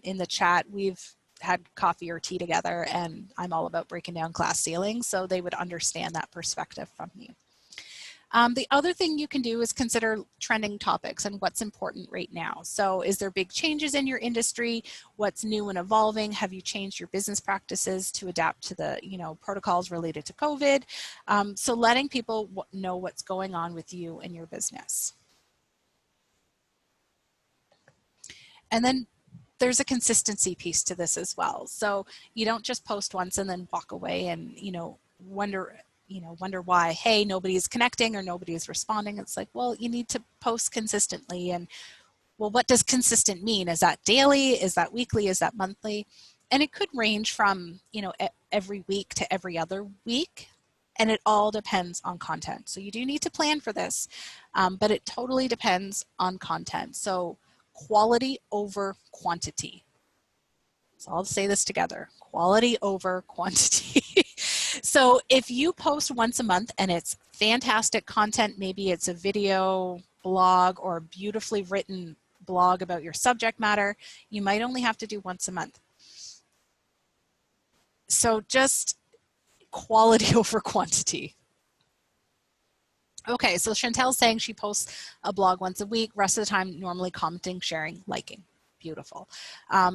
in the chat, we've had coffee or tea together, and I'm all about breaking down glass ceilings, so they would understand that perspective from me. The other thing you can do is consider trending topics and what's important right now. So is there big changes in your industry? What's new and evolving? Have you changed your business practices to adapt to the protocols related to COVID? So letting people know what's going on with you and your business. And then there's a consistency piece to this as well. So you don't just post once and then walk away and wonder why, hey, nobody's connecting or nobody's responding. It's like, well, you need to post consistently. And well, what does consistent mean? Is that daily? Is that weekly? Is that monthly? And it could range from, every week to every other week. And it all depends on content. So you do need to plan for this, but it totally depends on content. So quality over quantity. So I'll say this together, quality over quantity. So if you post once a month and it's fantastic content, maybe it's a video blog or a beautifully written blog about your subject matter, you might only have to do once a month. So just quality over quantity. Okay, so Chantel's saying she posts a blog once a week, rest of the time normally commenting, sharing, liking. Beautiful.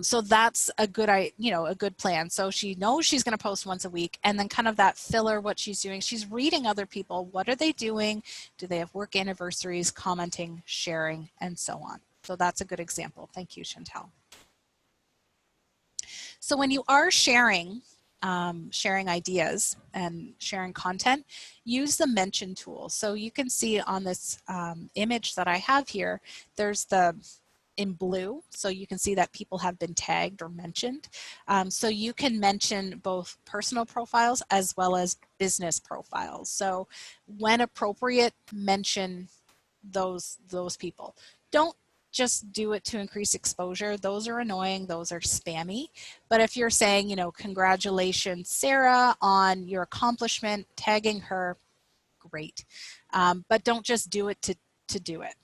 So that's a good, a good plan. So she knows she's going to post once a week, and then kind of that filler, what she's doing. She's reading other people. What are they doing? Do they have work anniversaries, commenting, sharing, and so on. So that's a good example. Thank you, Chantel. So when you are sharing ideas and sharing content, use the mention tool. So you can see on this image that I have here, there's in blue, so you can see that people have been tagged or mentioned. So you can mention both personal profiles as well as business profiles. So when appropriate, mention those people. Don't just do it to increase exposure. Those are annoying, those are spammy. But if you're saying, congratulations, Sarah, on your accomplishment, tagging her, great. But don't just do it to do it.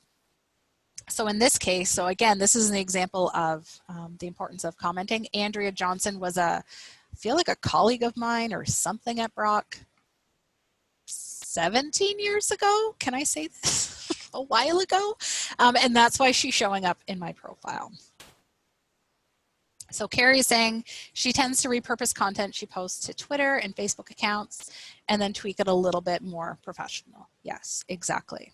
So in this case, so again, this is an example of the importance of commenting. Andrea Johnson was I feel like a colleague of mine or something at Brock 17 years ago. Can I say this? A while ago. And that's why she's showing up in my profile. So Carrie is saying she tends to repurpose content she posts to Twitter and Facebook accounts and then tweak it a little bit more professional. Yes, exactly.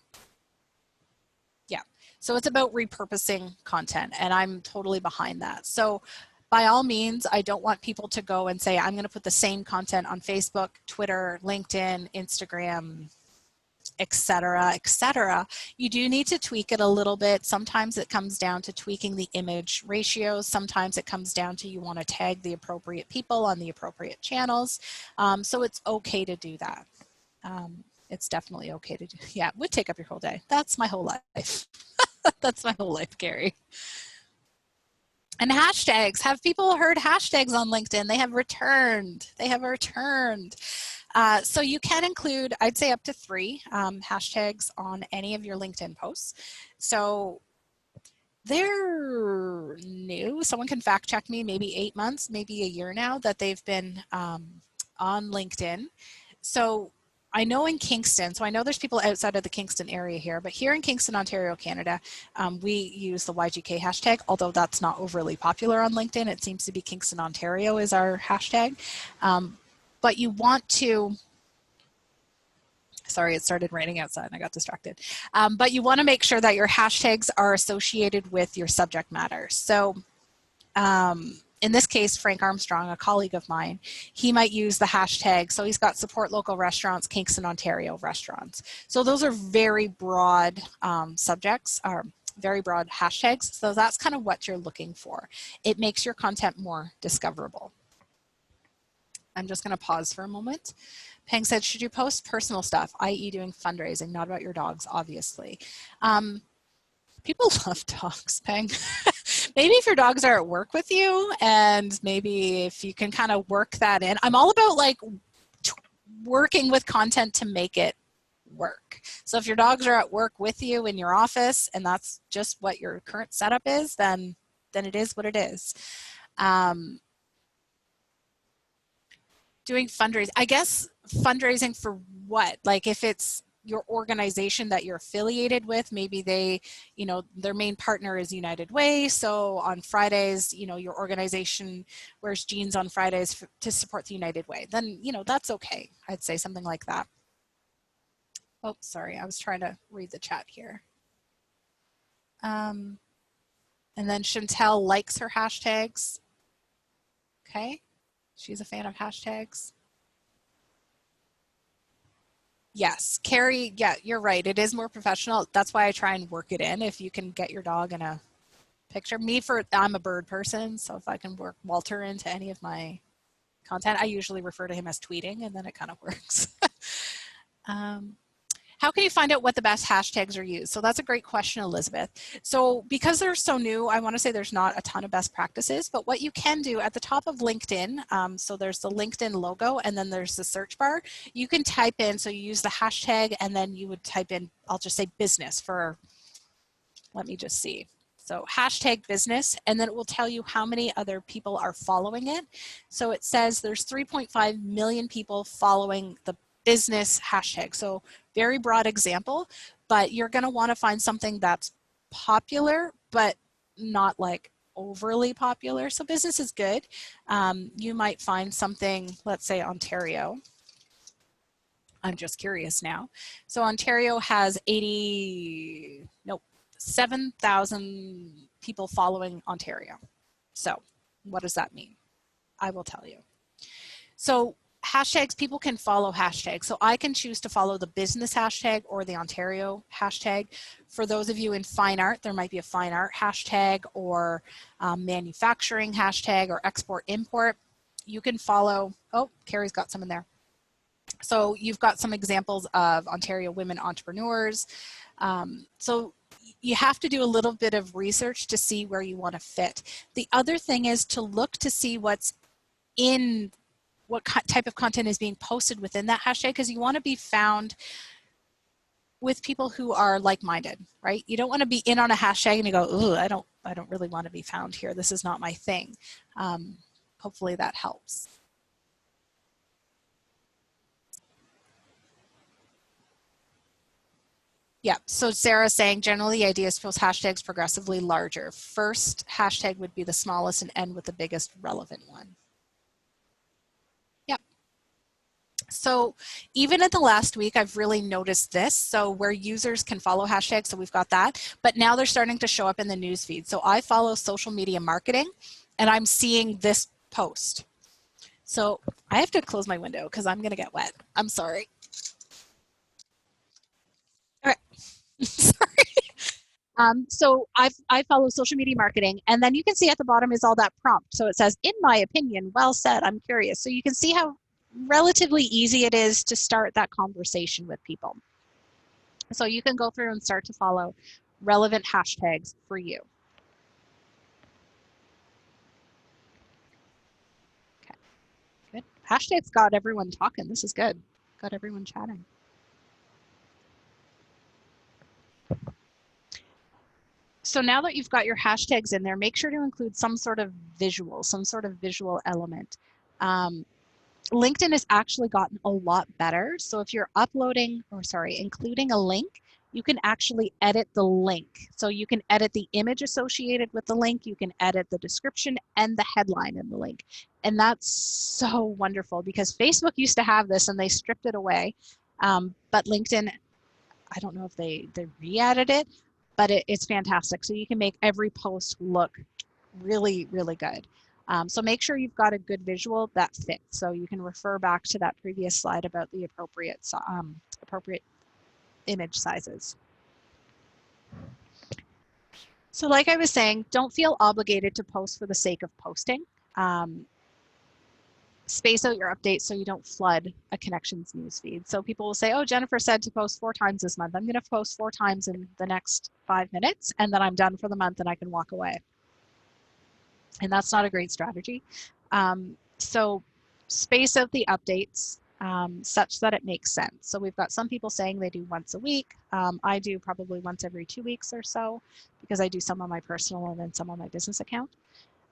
Yeah, so it's about repurposing content, and I'm totally behind that. So by all means, I don't want people to go and say, I'm going to put the same content on Facebook, Twitter, LinkedIn, Instagram, etc., etc. You do need to tweak it a little bit. Sometimes it comes down to tweaking the image ratios. Sometimes it comes down to you want to tag the appropriate people on the appropriate channels. So it's okay to do that. It's definitely okay to do. Yeah, it would take up your whole day. That's my whole life. That's my whole life, Gary. And hashtags. Have people heard hashtags on LinkedIn? They have returned. They have returned. So you can include, I'd say up to 3 hashtags on any of your LinkedIn posts. So they're new. Someone can fact check me, maybe 8 months, maybe a year now that they've been on LinkedIn. So I know in Kingston, so I know there's people outside of the Kingston area here, but here in Kingston, Ontario, Canada, we use the YGK hashtag, although that's not overly popular on LinkedIn. It seems to be Kingston, Ontario is our hashtag. But you want to, sorry, it started raining outside and I got distracted. But you want to make sure that your hashtags are associated with your subject matter. So in this case, Frank Armstrong, a colleague of mine, he might use the hashtag. So he's got support local restaurants, Kingston, Ontario restaurants. So those are very broad subjects, or very broad hashtags. So that's kind of what you're looking for. It makes your content more discoverable. I'm just going to pause for a moment. Peng said, should you post personal stuff, i.e. doing fundraising, not about your dogs, obviously? People love dogs, Peng. Maybe if your dogs are at work with you, and maybe if you can kind of work that in. I'm all about like working with content to make it work. So if your dogs are at work with you in your office and that's just what your current setup is, then it is what it is. Doing fundraising, I guess fundraising for what? Like if it's your organization that you're affiliated with, maybe they, you know, their main partner is United Way. So on Fridays, you know, your organization wears jeans on Fridays to support the United Way. Then, you know, that's okay. I'd say something like that. Oh, sorry. I was trying to read the chat here. And then Chantel likes her hashtags. Okay. She's a fan of hashtags. Yes, Carrie, yeah, you're right. It is more professional. That's why I try and work it in. If you can get your dog in a picture. I'm a bird person, so if I can work Walter into any of my content, I usually refer to him as tweeting, and then it kind of works. How can you find out what the best hashtags are used? So that's a great question, Elizabeth. So because they're so new, I want to say there's not a ton of best practices, but what you can do at the top of LinkedIn, so there's the LinkedIn logo and then there's the search bar. You can type in, so you use the hashtag and then you would type in, I'll just say business for, let me just see. So hashtag business, and then it will tell you how many other people are following it. So it says there's 3.5 million people following the business hashtag. So very broad example, but you're going to want to find something that's popular, but not like overly popular. So business is good. You might find something, let's say Ontario. I'm just curious now. So Ontario has 7,000 people following Ontario. So what does that mean? I will tell you. So hashtags, people can follow hashtags. So I can choose to follow the business hashtag or the Ontario hashtag. For those of you in fine art, there might be a fine art hashtag or manufacturing hashtag or export import. You can follow, oh, Carrie's got some in there. So you've got some examples of Ontario women entrepreneurs. So you have to do a little bit of research to see where you want to fit. The other thing is to look to see what's in, what type of content is being posted within that hashtag, because you want to be found with people who are like-minded, right? You don't want to be in on a hashtag and you go, ooh, I don't really want to be found here. This is not my thing. Hopefully that helps. Yeah, so Sarah's saying generally the idea is to post hashtags progressively larger. First hashtag would be the smallest and end with the biggest relevant one. Yep. So even in the last week, I've really noticed this. So where users can follow hashtags, so we've got that, but now they're starting to show up in the newsfeed. So I follow social media marketing and I'm seeing this post. So I have to close my window because I'm going to get wet. I'm sorry. All right. Sorry. So I follow social media marketing, and then you can see at the bottom is all that prompt. So it says, in my opinion, well said, I'm curious. So you can see how relatively easy it is to start that conversation with people. So you can go through and start to follow relevant hashtags for you. Okay, good. Hashtags got everyone talking. This is good. Got everyone chatting. So now that you've got your hashtags in there, make sure to include some sort of visual element. LinkedIn has actually gotten a lot better. So if you're including a link, you can actually edit the link. So you can edit the image associated with the link, you can edit the description and the headline in the link. And that's so wonderful because Facebook used to have this and they stripped it away. But LinkedIn, I don't know if they re-added it, but it's fantastic. So you can make every post look really, really good. So make sure you've got a good visual that fits. So you can refer back to that previous slide about the appropriate image sizes. So like I was saying, don't feel obligated to post for the sake of posting. Space out your updates so you don't flood a connections newsfeed. So people will say, oh, Jennifer said to post 4 times this month. I'm going to post 4 times in the next 5 minutes, and then I'm done for the month and I can walk away. And that's not a great strategy. So space out the updates such that it makes sense. So we've got some people saying they do once a week. I do probably once every 2 weeks or so because I do some on my personal and then some on my business account.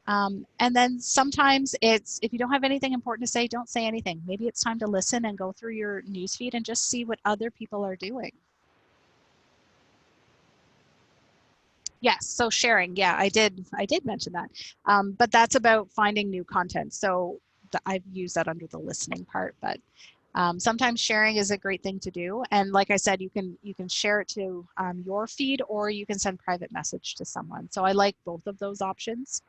And then sometimes it's, if you don't have anything important to say, don't say anything. Maybe it's time to listen and go through your newsfeed and just see what other people are doing. Yes, so sharing, yeah, I did mention that. But that's about finding new content. So I've used that under the listening part, but sometimes sharing is a great thing to do. And like I said, you can share it to your feed or you can send private message to someone. So I like both of those options.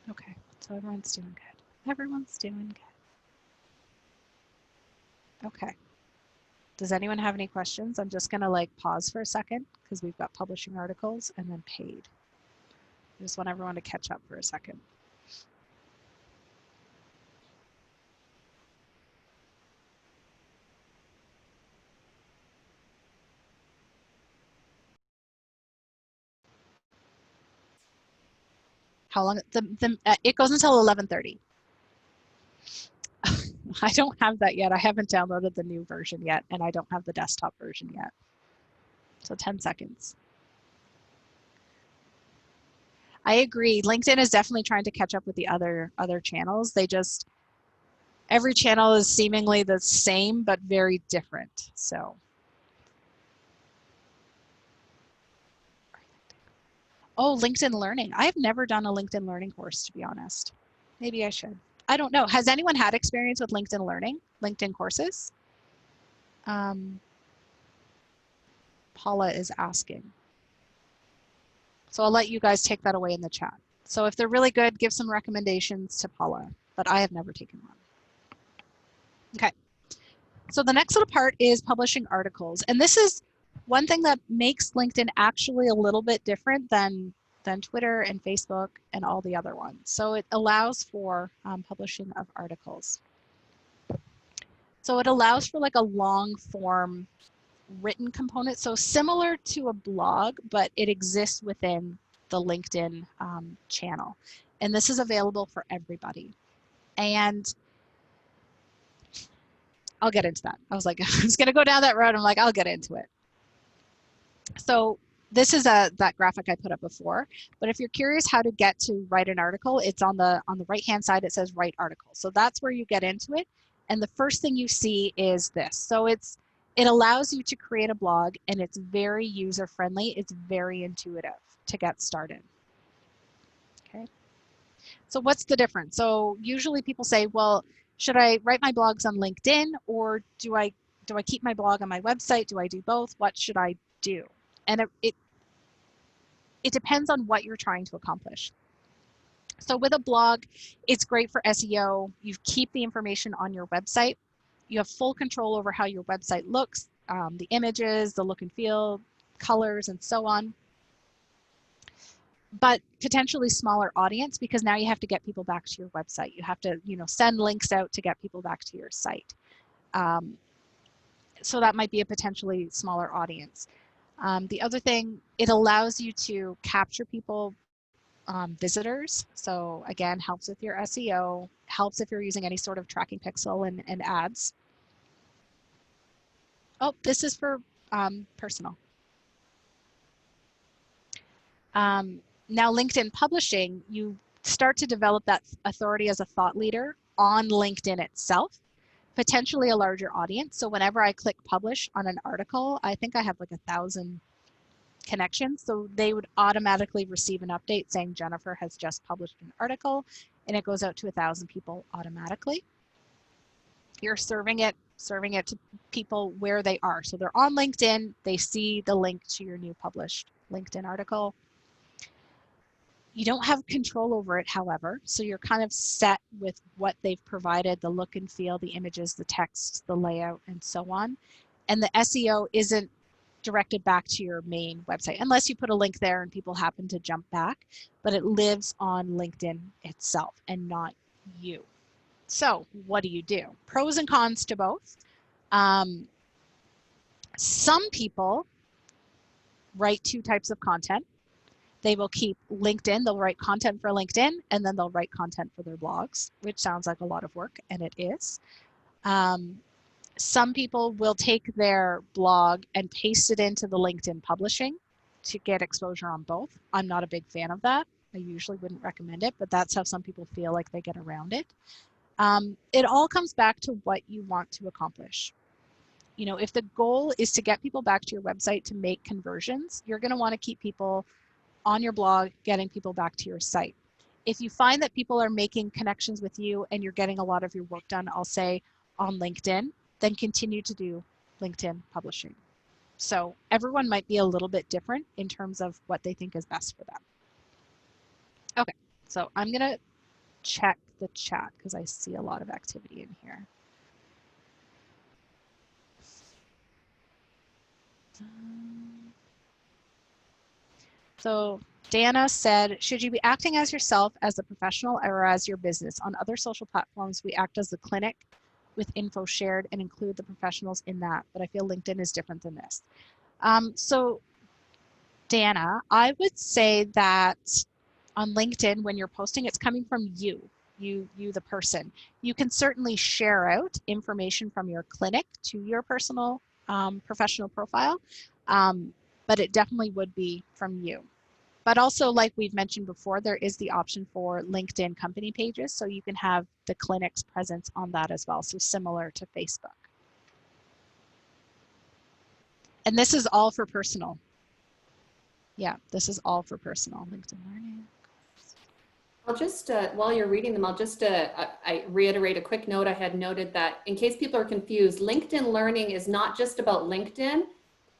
Okay, so everyone's doing good. Everyone's doing good. Okay. Does anyone have any questions? I'm just gonna like pause for a second because we've got publishing articles and then paid. I just want everyone to catch up for a second. How long? It goes until 11:30. I don't have that yet. I haven't downloaded the new version yet, and I don't have the desktop version yet. So 10 seconds. I agree. LinkedIn is definitely trying to catch up with the other channels. Every channel is seemingly the same, but very different. So. Oh, LinkedIn Learning. I've never done a LinkedIn Learning course, to be honest. Maybe I should. I don't know. Has anyone had experience with LinkedIn Learning, LinkedIn courses? Paula is asking. So I'll let you guys take that away in the chat. So if they're really good, give some recommendations to Paula, but I have never taken one. Okay. So the next little part is publishing articles. And this is one thing that makes LinkedIn actually a little bit different than Twitter and Facebook and all the other ones. So it allows for publishing of articles. So it allows for like a long form written component. So similar to a blog, but it exists within the LinkedIn channel. And this is available for everybody. And I'll get into that. I was like, I was gonna go down that road. I'm like, I'll get into it. So this is that graphic I put up before, but if you're curious how to get to write an article, it's on the right-hand side, it says write article. So that's where you get into it. And the first thing you see is this. So it's It allows you to create a blog, and it's very user-friendly. It's very intuitive to get started. Okay. So what's the difference? So usually people say, well, should I write my blogs on LinkedIn, or do I keep my blog on my website? Do I do both? What should I do? And it depends on what you're trying to accomplish. So with a blog, it's great for SEO. You keep the information on your website. You have full control over how your website looks, the images, the look and feel, colors, and so on. But potentially smaller audience, because now you have to get people back to your website. You have to, send links out to get people back to your site. So that might be a potentially smaller audience. The other thing, it allows you to capture people, visitors. So again, helps with your SEO, helps if you're using any sort of tracking pixel and ads. Oh, this is for personal. Now LinkedIn publishing, you start to develop that authority as a thought leader on LinkedIn itself, potentially a larger audience. So whenever I click publish on an article, I think I have like 1,000 connections. So they would automatically receive an update saying Jennifer has just published an article, and it goes out to 1,000 people automatically. You're serving it to people where they are. So they're on LinkedIn, they see the link to your new published LinkedIn article. You don't have control over it, however, so you're kind of set with what they've provided, the look and feel, the images, the text, the layout, and so on. And the SEO isn't directed back to your main website, unless you put a link there and people happen to jump back, but it lives on LinkedIn itself and not you. So what do? Pros and cons to both. Some people write 2 types of content. They will keep LinkedIn, they'll write content for LinkedIn, and then they'll write content for their blogs, which sounds like a lot of work, and it is. Some people will take their blog and paste it into the LinkedIn publishing to get exposure on both. I'm not a big fan of that. I usually wouldn't recommend it, but that's how some people feel like they get around it. It all comes back to what you want to accomplish. If the goal is to get people back to your website to make conversions, you're going to want to keep people on your blog, getting people back to your site. If you find that people are making connections with you and you're getting a lot of your work done, I'll say on LinkedIn, then continue to do LinkedIn publishing. So everyone might be a little bit different in terms of what they think is best for them. Okay, so I'm gonna check the chat because I see a lot of activity in here. So Dana said, should you be acting as yourself as a professional or as your business? On other social platforms, we act as the clinic with info shared and include the professionals in that, but I feel LinkedIn is different than this. So Dana, I would say that on LinkedIn, when you're posting, it's coming from you, the person. You can certainly share out information from your clinic to your personal professional profile, but it definitely would be from you. But also, like we've mentioned before, there is the option for LinkedIn company pages, so you can have the clinic's presence on that as well, so similar to Facebook. And this is all for personal. Yeah, this is all for personal LinkedIn Learning. I'll just, while you're reading them, I'll just I reiterate a quick note I had noted that in case people are confused, LinkedIn Learning is not just about LinkedIn.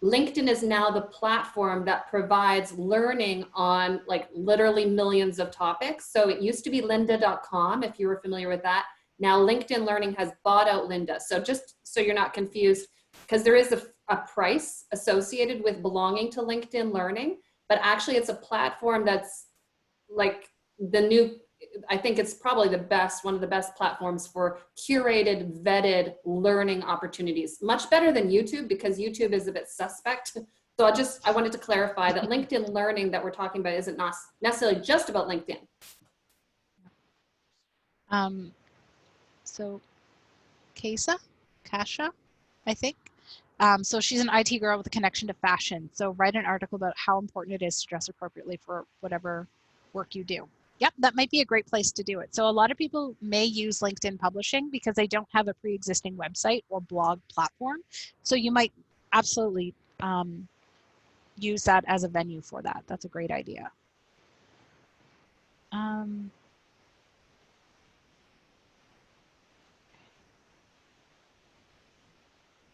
LinkedIn is now the platform that provides learning on like literally millions of topics. So it used to be lynda.com, if you were familiar with that. Now LinkedIn Learning has bought out Lynda. So just so you're not confused, because there is a price associated with belonging to LinkedIn Learning, but actually it's a platform that's like I think it's probably one of the best platforms for curated, vetted learning opportunities. Much better than YouTube, because YouTube is a bit suspect. So I wanted to clarify that LinkedIn Learning that we're talking about isn't not necessarily just about LinkedIn. So Kasha, I think. So she's an IT girl with a connection to fashion. So write an article about how important it is to dress appropriately for whatever work you do. Yep, that might be a great place to do it. So a lot of people may use LinkedIn Publishing because they don't have a pre-existing website or blog platform. So you might absolutely use that as a venue for that. That's a great idea.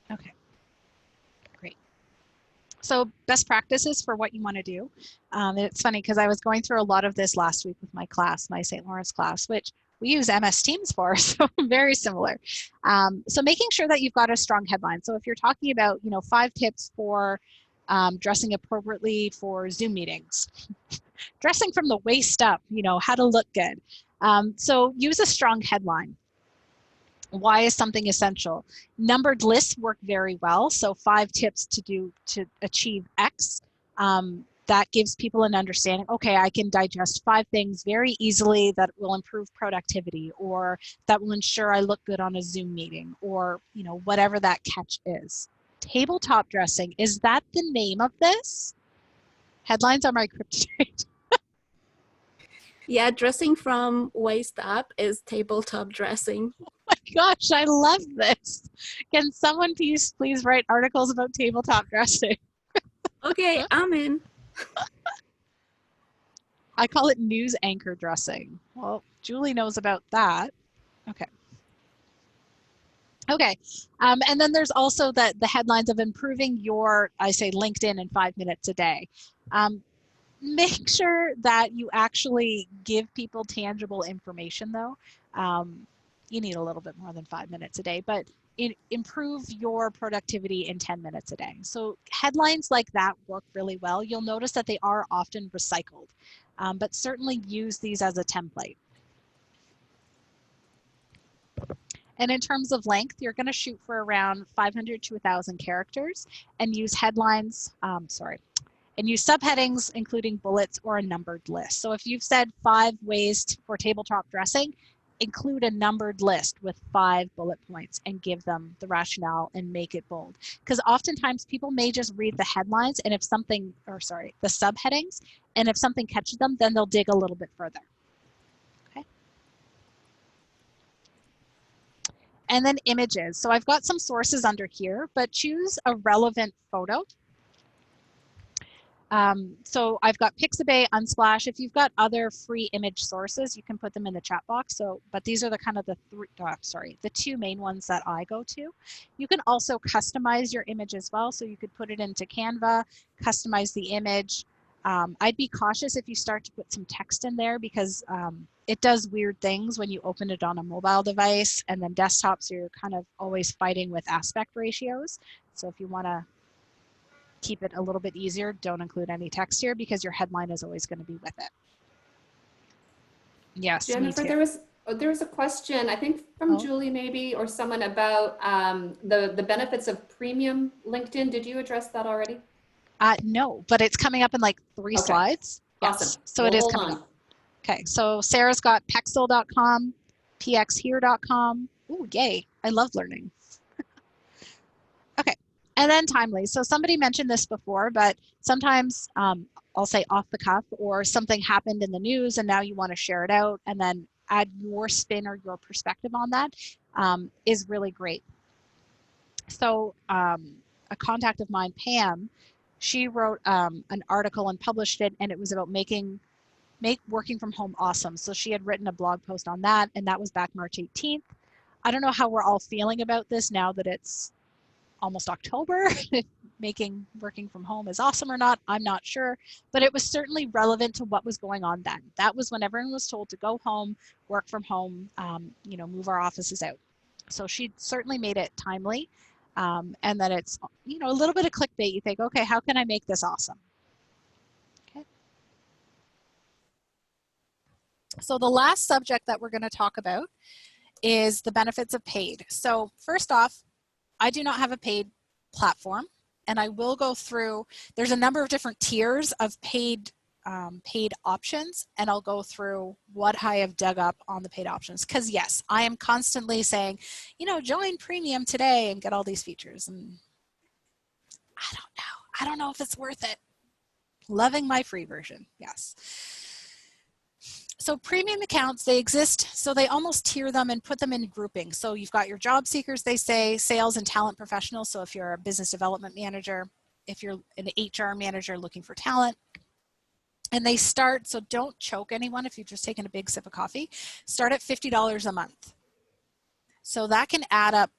Okay, great. So best practices for what you want to do. It's funny because I was going through a lot of this last week with my class, my St. Lawrence class, which we use MS Teams for, so very similar. So making sure that you've got a strong headline. So if you're talking about, 5 tips for dressing appropriately for Zoom meetings, dressing from the waist up, how to look good. So use a strong headline. Why is something essential? Numbered lists work very well. So 5 tips to achieve X. That gives people an understanding. Okay, I can digest 5 things very easily that will improve productivity, or that will ensure I look good on a Zoom meeting, or whatever that catch is. Tabletop dressing, is that the name of this? Headlines are my kryptonite. Yeah, dressing from waist up is tabletop dressing. Oh my gosh, I love this. Can someone please write articles about tabletop dressing? Okay, I'm in. I call it news anchor dressing. Well, Julie knows about that. Okay. Okay, and then there's also the headlines of improving your, I say, LinkedIn in 5 minutes a day. Make sure that you actually give people tangible information, though. You need a little bit more than 5 minutes a day, but improve your productivity in 10 minutes a day. So headlines like that work really well. You'll notice that they are often recycled, but certainly use these as a template. And in terms of length, you're going to shoot for around 500 to 1,000 characters and use headlines, and use subheadings, including bullets or a numbered list. So if you've said 5 ways for tabletop dressing, include a numbered list with 5 bullet points and give them the rationale and make it bold. Because oftentimes people may just read the headlines, and if something, the subheadings, and if something catches them, then they'll dig a little bit further. Okay. And then images. So I've got some sources under here, but choose a relevant photo. So I've got Pixabay, Unsplash. If you've got other free image sources, you can put them in the chat box. So, but these are the kind of the 2 main ones that I go to. You can also customize your image as well. So you could put it into Canva, customize the image. I'd be cautious if you start to put some text in there, because it does weird things when you open it on a mobile device, and then desktops, you're kind of always fighting with aspect ratios. So if you want to keep it a little bit easier, don't include any text here, because your headline is always going to be with it. Yes, Jennifer, me too. there was a question, I think from Julie maybe, or someone about the benefits of premium LinkedIn. Did you address that already? No, but it's coming up in like 3 slides. Yes. Awesome. So it is coming up. Okay, so Sarah's got pexel.com, pxhere.com. Ooh, yay. I love learning. Okay, and then timely. So somebody mentioned this before, but sometimes I'll say off the cuff, or something happened in the news and now you want to share it out and then add your spin or your perspective on that, is really great. So a contact of mine, Pam, she wrote an article and published it, and it was about make working from home awesome. So she had written a blog post on that, and that was back March 18th. I don't know how we're all feeling about this now that it's almost October, if working from home is awesome or not, I'm not sure, but it was certainly relevant to what was going on then. That was when everyone was told to go home, work from home, move our offices out. So she certainly made it timely, and that it's, a little bit of clickbait. You think, okay, how can I make this awesome? Okay. So the last subject that we're going to talk about is the benefits of paid. So first off, I do not have a paid platform, and I will go through, there's a number of different tiers of paid options, and I'll go through what I have dug up on the paid options, because yes, I am constantly saying, join premium today and get all these features, and I don't know if it's worth it. Loving my free version, yes. So premium accounts, they exist, so they almost tier them and put them in grouping. So you've got your job seekers, they say, sales and talent professionals. So if you're a business development manager, if you're an HR manager looking for talent, and they start, so don't choke anyone if you've just taken a big sip of coffee, start at $50 a month. So that can add up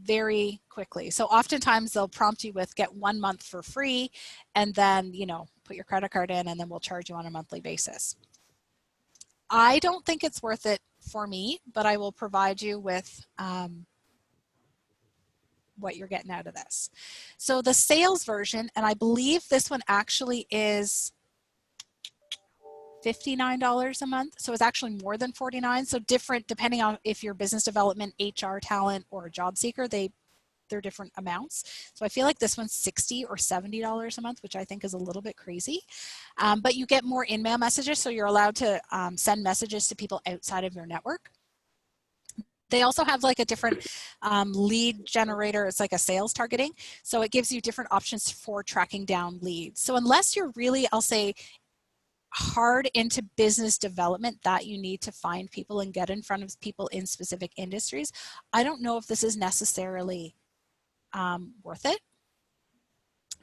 very quickly. So oftentimes they'll prompt you with get 1 month for free, and then, you know, put your credit card in and then we'll charge you on a monthly basis. I don't think it's worth it for me, but I will provide you with what you're getting out of this. So the sales version, and I believe this one actually is $59 a month. So it's actually more than $49. So different depending on if you're business development, HR talent, or a job seeker, they're different amounts. So I feel like this one's $60 or $70 a month, which I think is a little bit crazy. But you get more in-mail messages, so you're allowed to send messages to people outside of your network. They also have like a different lead generator. It's like a sales targeting. So it gives you different options for tracking down leads. So unless you're really, I'll say, hard into business development that you need to find people and get in front of people in specific industries, I don't know if this is necessarily worth it.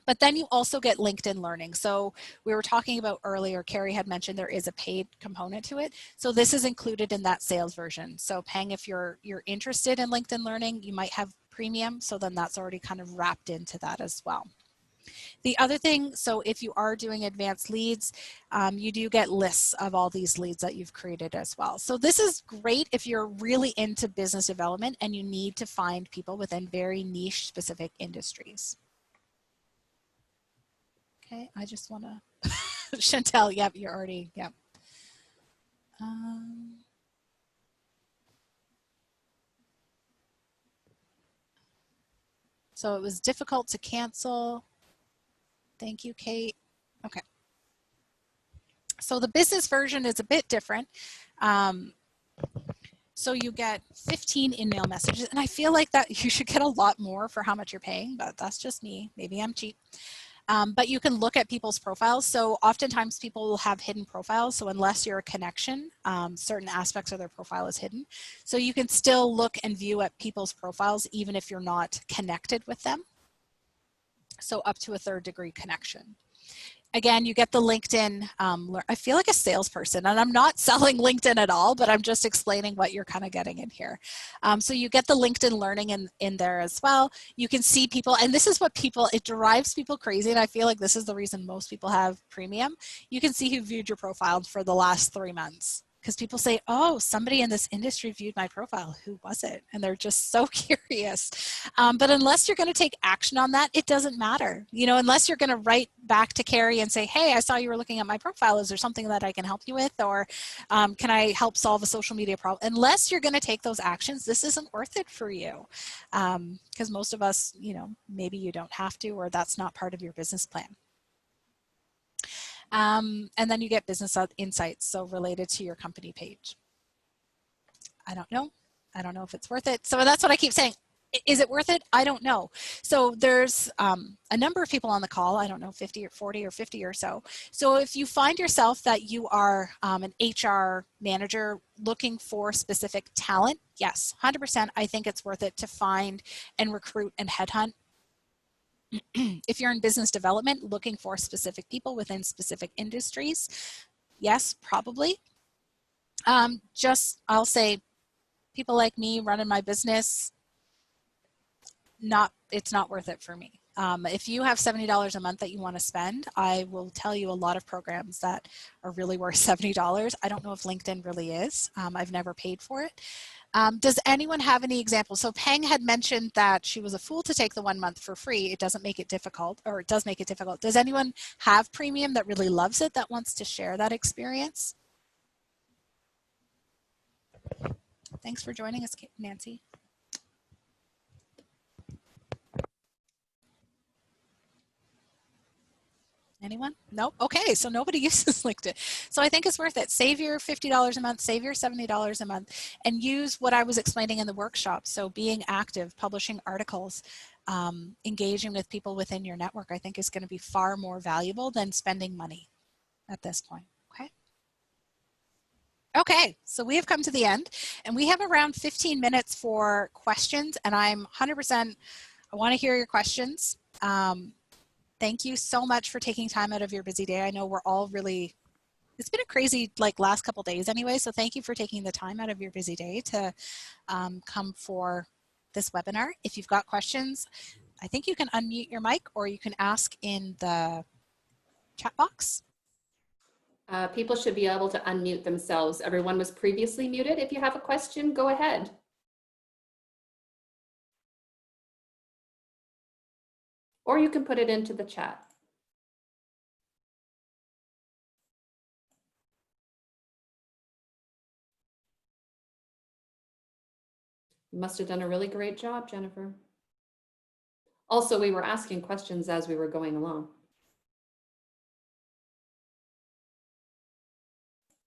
But then you also get LinkedIn Learning. So we were talking about earlier, Carrie had mentioned there is a paid component to it. So this is included in that sales version. So Peng, if you're interested in LinkedIn Learning, you might have premium. So then that's already kind of wrapped into that as well. The other thing, so if you are doing advanced leads, you do get lists of all these leads that you've created as well. So this is great if you're really into business development and you need to find people within very niche specific industries. Okay, I just want to, Chantel, yep, you're already, yep. So it was difficult to cancel. Thank you, Kate. Okay. So the business version is a bit different. So you get 15 in-mail messages, and I feel like that you should get a lot more for how much you're paying, but that's just me. Maybe I'm cheap. But you can look at people's profiles. So oftentimes people will have hidden profiles. So unless you're a connection, certain aspects of their profile is hidden. So you can still look and view at people's profiles even if you're not connected with them. So up to a 3rd degree connection. Again, you get the LinkedIn, I feel like a salesperson, and I'm not selling LinkedIn at all, but I'm just explaining what you're kind of getting in here. So you get the LinkedIn Learning in there as well. You can see people, and this is what people, it drives people crazy, and I feel like this is the reason most people have premium. You can see who viewed your profile for the last 3 months. Because people say, oh, somebody in this industry viewed my profile. Who was it? And they're just so curious. But unless you're going to take action on that, it doesn't matter. You know, unless you're going to write back to Carrie and say, hey, I saw you were looking at my profile. Is there something that I can help you with? Or can I help solve a social media problem? Unless you're going to take those actions, this isn't worth it for you. Because most of us, you know, maybe you don't have to, or that's not part of your business plan. And then you get business insights, so related to your company page. I don't know. I don't know if it's worth it. So that's what I keep saying. Is it worth it? I don't know. So there's a number of people on the call. I don't know, 50 or 40 or 50 or so. So if you find yourself that you are an HR manager looking for specific talent, yes, 100%, I think it's worth it to find and recruit and headhunt. If you're in business development looking for specific people within specific industries, yes, probably. I'll say people like me running my business, it's not worth it for me. If you have $70 a month that you want to spend, I will tell you a lot of programs that are really worth $70. I don't know if LinkedIn really is. I've never paid for it. Does anyone have any examples? So Peng had mentioned that she was a fool to take the 1 month for free. It doesn't make it difficult, or it does make it difficult. Does anyone have premium that really loves it, that wants to share that experience? Thanks for joining us, Nancy. Anyone? Nope. Okay, so nobody uses LinkedIn. So I think it's worth it. Save your $50 a month, save your $70 a month, and use what I was explaining in the workshop. So being active, publishing articles, engaging with people within your network, I think is going to be far more valuable than spending money at this point. Okay. Okay, so we have come to the end, and we have around 15 minutes for questions, and I'm 100%, I want to hear your questions. Thank you so much for taking time out of your busy day. I know we're all really, it's been a crazy last couple days anyway, so thank you for taking the time out of your busy day to come for this webinar. If you've got questions, I think you can unmute your mic or you can ask in the chat box. People should be able to unmute themselves. Everyone was previously muted. If you have a question, go ahead. Or you can put it into the chat. You must have done a really great job, Jennifer. Also, we were asking questions as we were going along.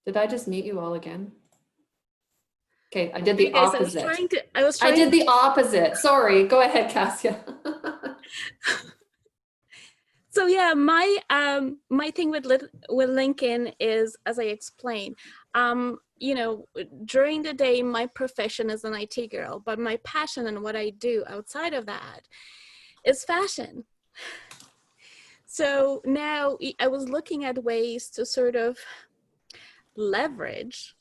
Did I just mute you all again? Okay, I did the opposite. I did the opposite. Sorry, go ahead, Cassia. So yeah, my thing with LinkedIn is, as I explained, you know, during the day, my profession is an IT girl, but my passion and what I do outside of that is fashion. So now I was looking at ways to sort of leverage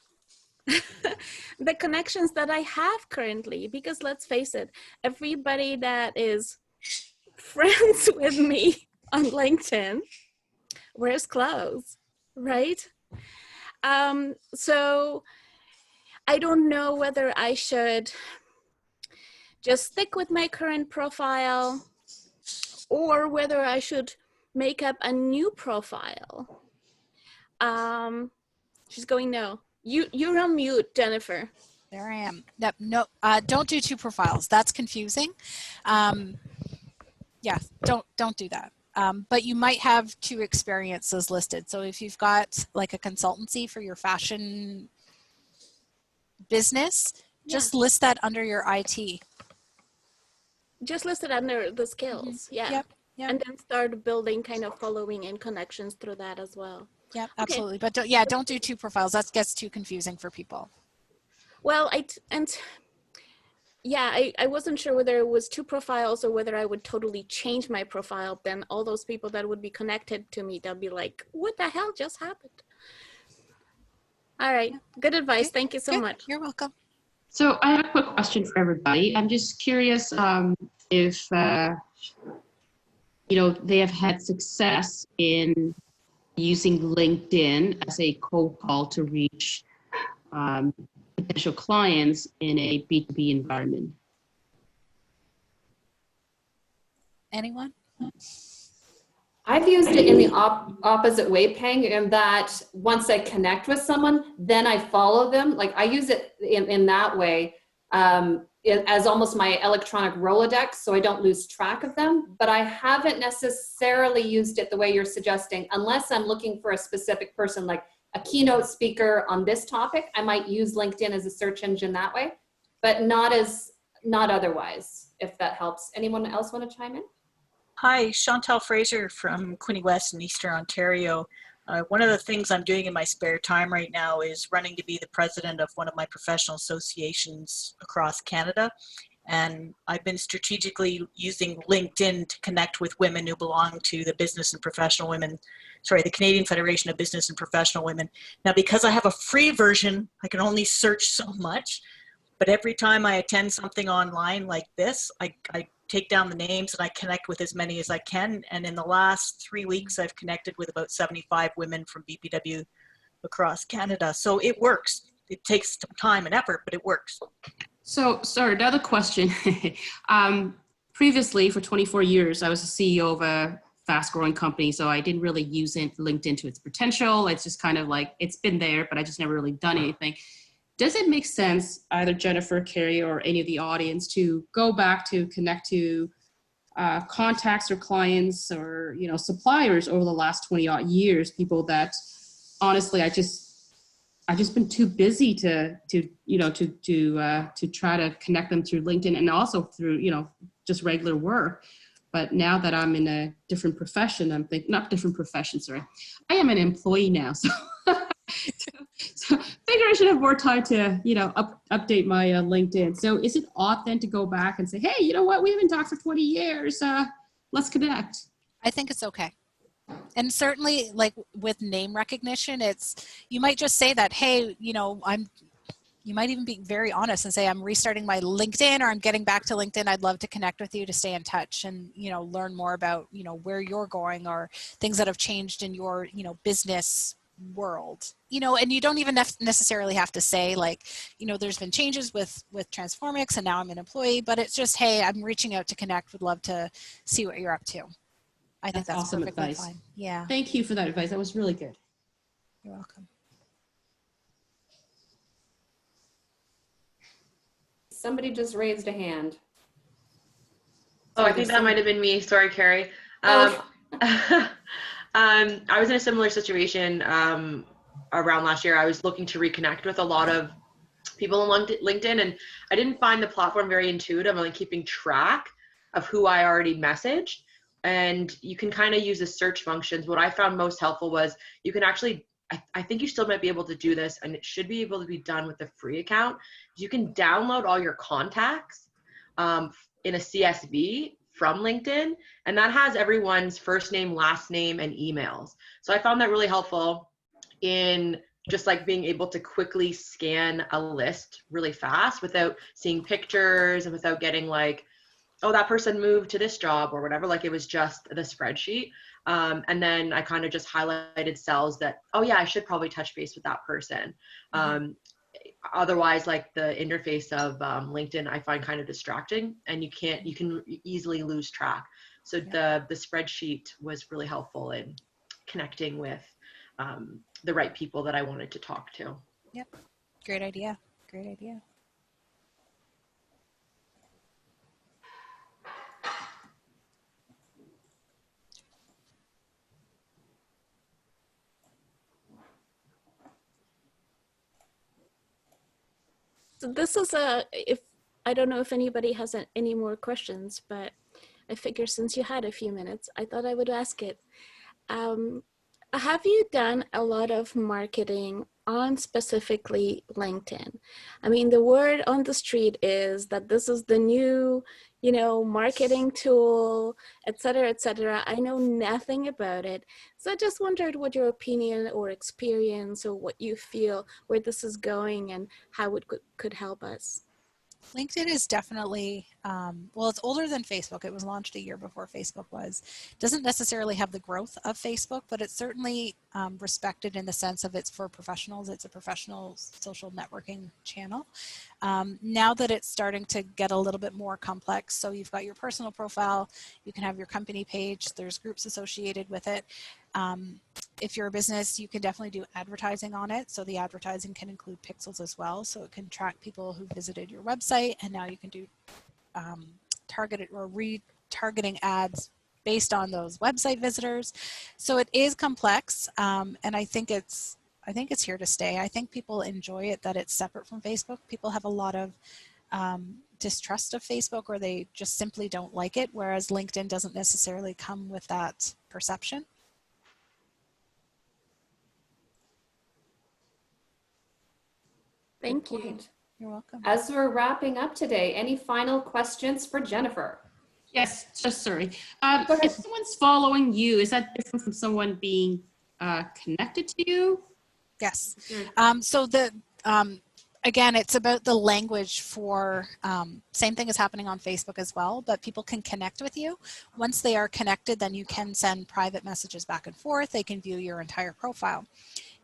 the connections that I have currently, because let's face it, everybody that is friends with me on LinkedIn wears clothes, right? So I don't know whether I should just stick with my current profile or whether I should make up a new profile. She's going no. You're on mute, Jennifer. There I am. Yep. No, don't do two profiles. That's confusing. Yeah, don't do that. But you might have two experiences listed. So if you've got like a consultancy for your fashion business, just list that under your IT. Just list it under the skills. Yeah. Yep. Yep. And then start building kind of following and connections through that as well. Yep, absolutely. Okay. But don't do two profiles. That gets too confusing for people. Well, I wasn't sure whether it was two profiles or whether I would totally change my profile. Then all those people that would be connected to me, they'll be like, what the hell just happened? All right. Good advice. Okay. Thank you so much. You're welcome. So I have a quick question for everybody. I'm just curious if, you know, they have had success in using LinkedIn as a cold call to reach potential clients in a B2B environment. Anyone? I've used it in the opposite way, Peng, in that once I connect with someone, then I follow them. Like I use it in that way as almost my electronic Rolodex, so I don't lose track of them. But I haven't necessarily used it the way you're suggesting, unless I'm looking for a specific person, like a keynote speaker on this topic. I might use LinkedIn as a search engine that way, but not otherwise, if that helps. Anyone else want to chime in? Hi, Chantal Fraser from Quinte West in Eastern Ontario. One of the things I'm doing in my spare time right now is running to be the president of one of my professional associations across Canada. And I've been strategically using LinkedIn to connect with women who belong to the the Canadian Federation of Business and Professional Women. Now, because I have a free version, I can only search so much. But every time I attend something online like this, I take down the names and I connect with as many as I can. And in the last 3 weeks, I've connected with about 75 women from BPW across Canada. So it works. It takes some time and effort, but it works. So, sorry, another question. Previously, for 24 years, I was a CEO of a fast-growing company, so I didn't really use LinkedIn to its potential. It's just kind of like, it's been there, but I just never really done anything. Does it make sense, either Jennifer, Carrie, or any of the audience, to go back to connect to contacts or clients or suppliers over the last 20-odd years? People that honestly, I've just been too busy to try to connect them through LinkedIn and also through just regular work. But now that I'm in a different profession, I'm thinking, not different profession, sorry. I am an employee now, so. So figure should have more time to, update my LinkedIn. So is it odd then to go back and say, hey, you know what? We haven't talked for 20 years. Let's connect. I think it's okay. And certainly, like with name recognition, you might just say that, hey, you might even be very honest and say, I'm restarting my LinkedIn, or I'm getting back to LinkedIn. I'd love to connect with you to stay in touch and, learn more about, where you're going or things that have changed in your, business world, and you don't even necessarily have to say like, there's been changes with Transformix and now I'm an employee, but it's just, hey, I'm reaching out to connect, would love to see what you're up to. I think that's awesome perfectly advice. fine. Yeah. Thank you for that advice. That was really good. You're welcome. Somebody just raised a hand. Oh, I think that might have been me. Sorry, Carrie. Oh. I was in a similar situation around last year. I was looking to reconnect with a lot of people on LinkedIn, and I didn't find the platform very intuitive on like keeping track of who I already messaged. And you can kind of use the search functions. What I found most helpful was you can actually, I think you still might be able to do this, and it should be able to be done with the free account. You can download all your contacts in a CSV from LinkedIn, and that has everyone's first name, last name, and emails. So I found that really helpful in just like being able to quickly scan a list really fast without seeing pictures and without getting like, oh, that person moved to this job or whatever. Like it was just the spreadsheet. And then I kind of just highlighted cells that, oh yeah, I should probably touch base with that person. Otherwise, like the interface of LinkedIn, I find kind of distracting, and you can easily lose track. So the spreadsheet was really helpful in connecting with the right people that I wanted to talk to. Yep. Great idea. Great idea. So this is I don't know if anybody has any more questions, but I figure since you had a few minutes, I thought I would ask it. Have you done a lot of marketing on specifically LinkedIn? I mean, the word on the street is that this is the new, marketing tool, et cetera, et cetera. I know nothing about it. So I just wondered what your opinion or experience or what you feel where this is going and how it could help us. LinkedIn is definitely, well, it's older than Facebook. It was launched a year before Facebook was. Doesn't necessarily have the growth of Facebook, but it's certainly respected in the sense of it's for professionals. It's a professional social networking channel. Now that it's starting to get a little bit more complex, so you've got your personal profile, you can have your company page, there's groups associated with it. If you're a business, you can definitely do advertising on it. So the advertising can include pixels as well. So it can track people who visited your website, and now you can do targeted or retargeting ads based on those website visitors. So it is complex, and I think it's here to stay. I think people enjoy it that it's separate from Facebook. People have a lot of distrust of Facebook, or they just simply don't like it, whereas LinkedIn doesn't necessarily come with that perception. Thank you. You're welcome. As we're wrapping up today, any final questions for Jennifer? Yes, just sorry. If someone's following you, is that different from someone being connected to you? Yes. So again, it's about the language for, same thing is happening on Facebook as well, but people can connect with you. Once they are connected, then you can send private messages back and forth. They can view your entire profile.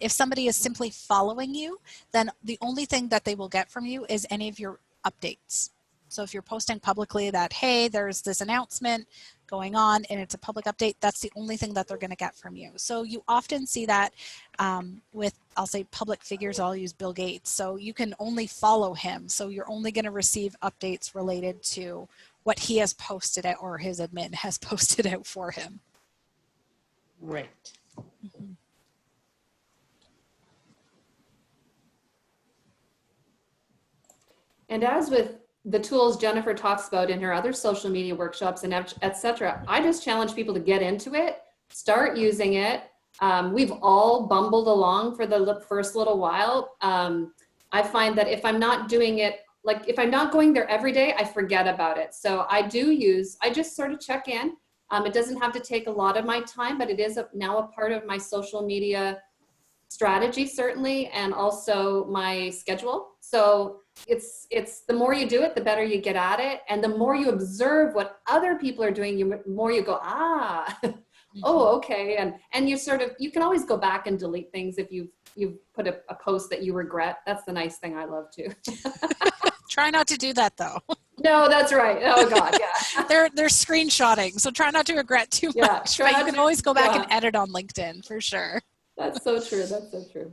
If somebody is simply following you, then the only thing that they will get from you is any of your updates. So if you're posting publicly that, hey, there's this announcement going on and it's a public update, that's the only thing that they're going to get from you. So you often see that with, I'll say, public figures. I'll use Bill Gates. So you can only follow him. So you're only going to receive updates related to what he has posted out or his admin has posted out for him. Right. Mm-hmm. And as with the tools Jennifer talks about in her other social media workshops and et cetera, I just challenge people to get into it, start using it. We've all bumbled along for the first little while. I find that if I'm not doing it, like if I'm not going there every day, I forget about it. So I just sort of check in. It doesn't have to take a lot of my time, but it is now a part of my social media strategy, certainly, and also my schedule. So it's the more you do it, the better you get at it. And the more you observe what other people are doing, the more you go, oh, okay. And you can always go back and delete things if you've put a post that you regret. That's the nice thing I love too. Try not to do that though. No, that's right. Oh God, yeah. They're screenshotting, so try not to regret too much. But you can always go back and edit on LinkedIn for sure. That's so true. That's so true.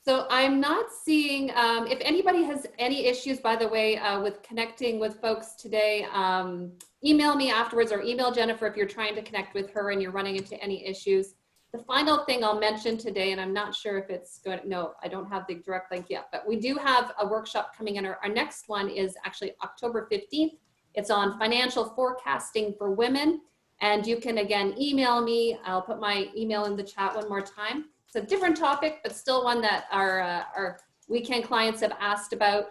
So I'm not seeing, if anybody has any issues, by the way, with connecting with folks today, email me afterwards or email Jennifer if you're trying to connect with her and you're running into any issues. The final thing I'll mention today, and I'm not sure if it's going to, no, I don't have the direct link yet, but we do have a workshop coming in. Our next one is actually October 15th. It's on financial forecasting for women. And you can, again, email me. I'll put my email in the chat one more time. It's a different topic, but still one that our weekend clients have asked about.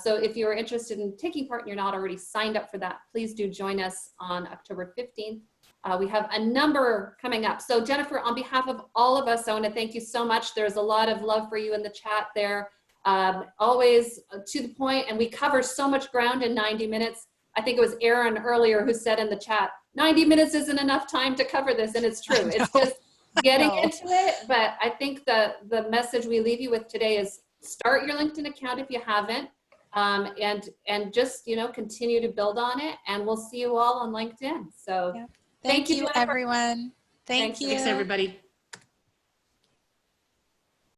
So if you're interested in taking part and you're not already signed up for that, please do join us on October 15th. We have a number coming up. So Jennifer, on behalf of all of us, I want to thank you so much. There's a lot of love for you in the chat there. Always to the point, and we cover so much ground in 90 minutes. I think it was Aaron earlier who said in the chat, 90 minutes isn't enough time to cover this, and it's true. It's just getting into it. But I think the message we leave you with today is start your LinkedIn account if you haven't, and just, you know, continue to build on it, and we'll see you all on LinkedIn. So Thank you, Jennifer. everyone. Thank you. Thanks, everybody.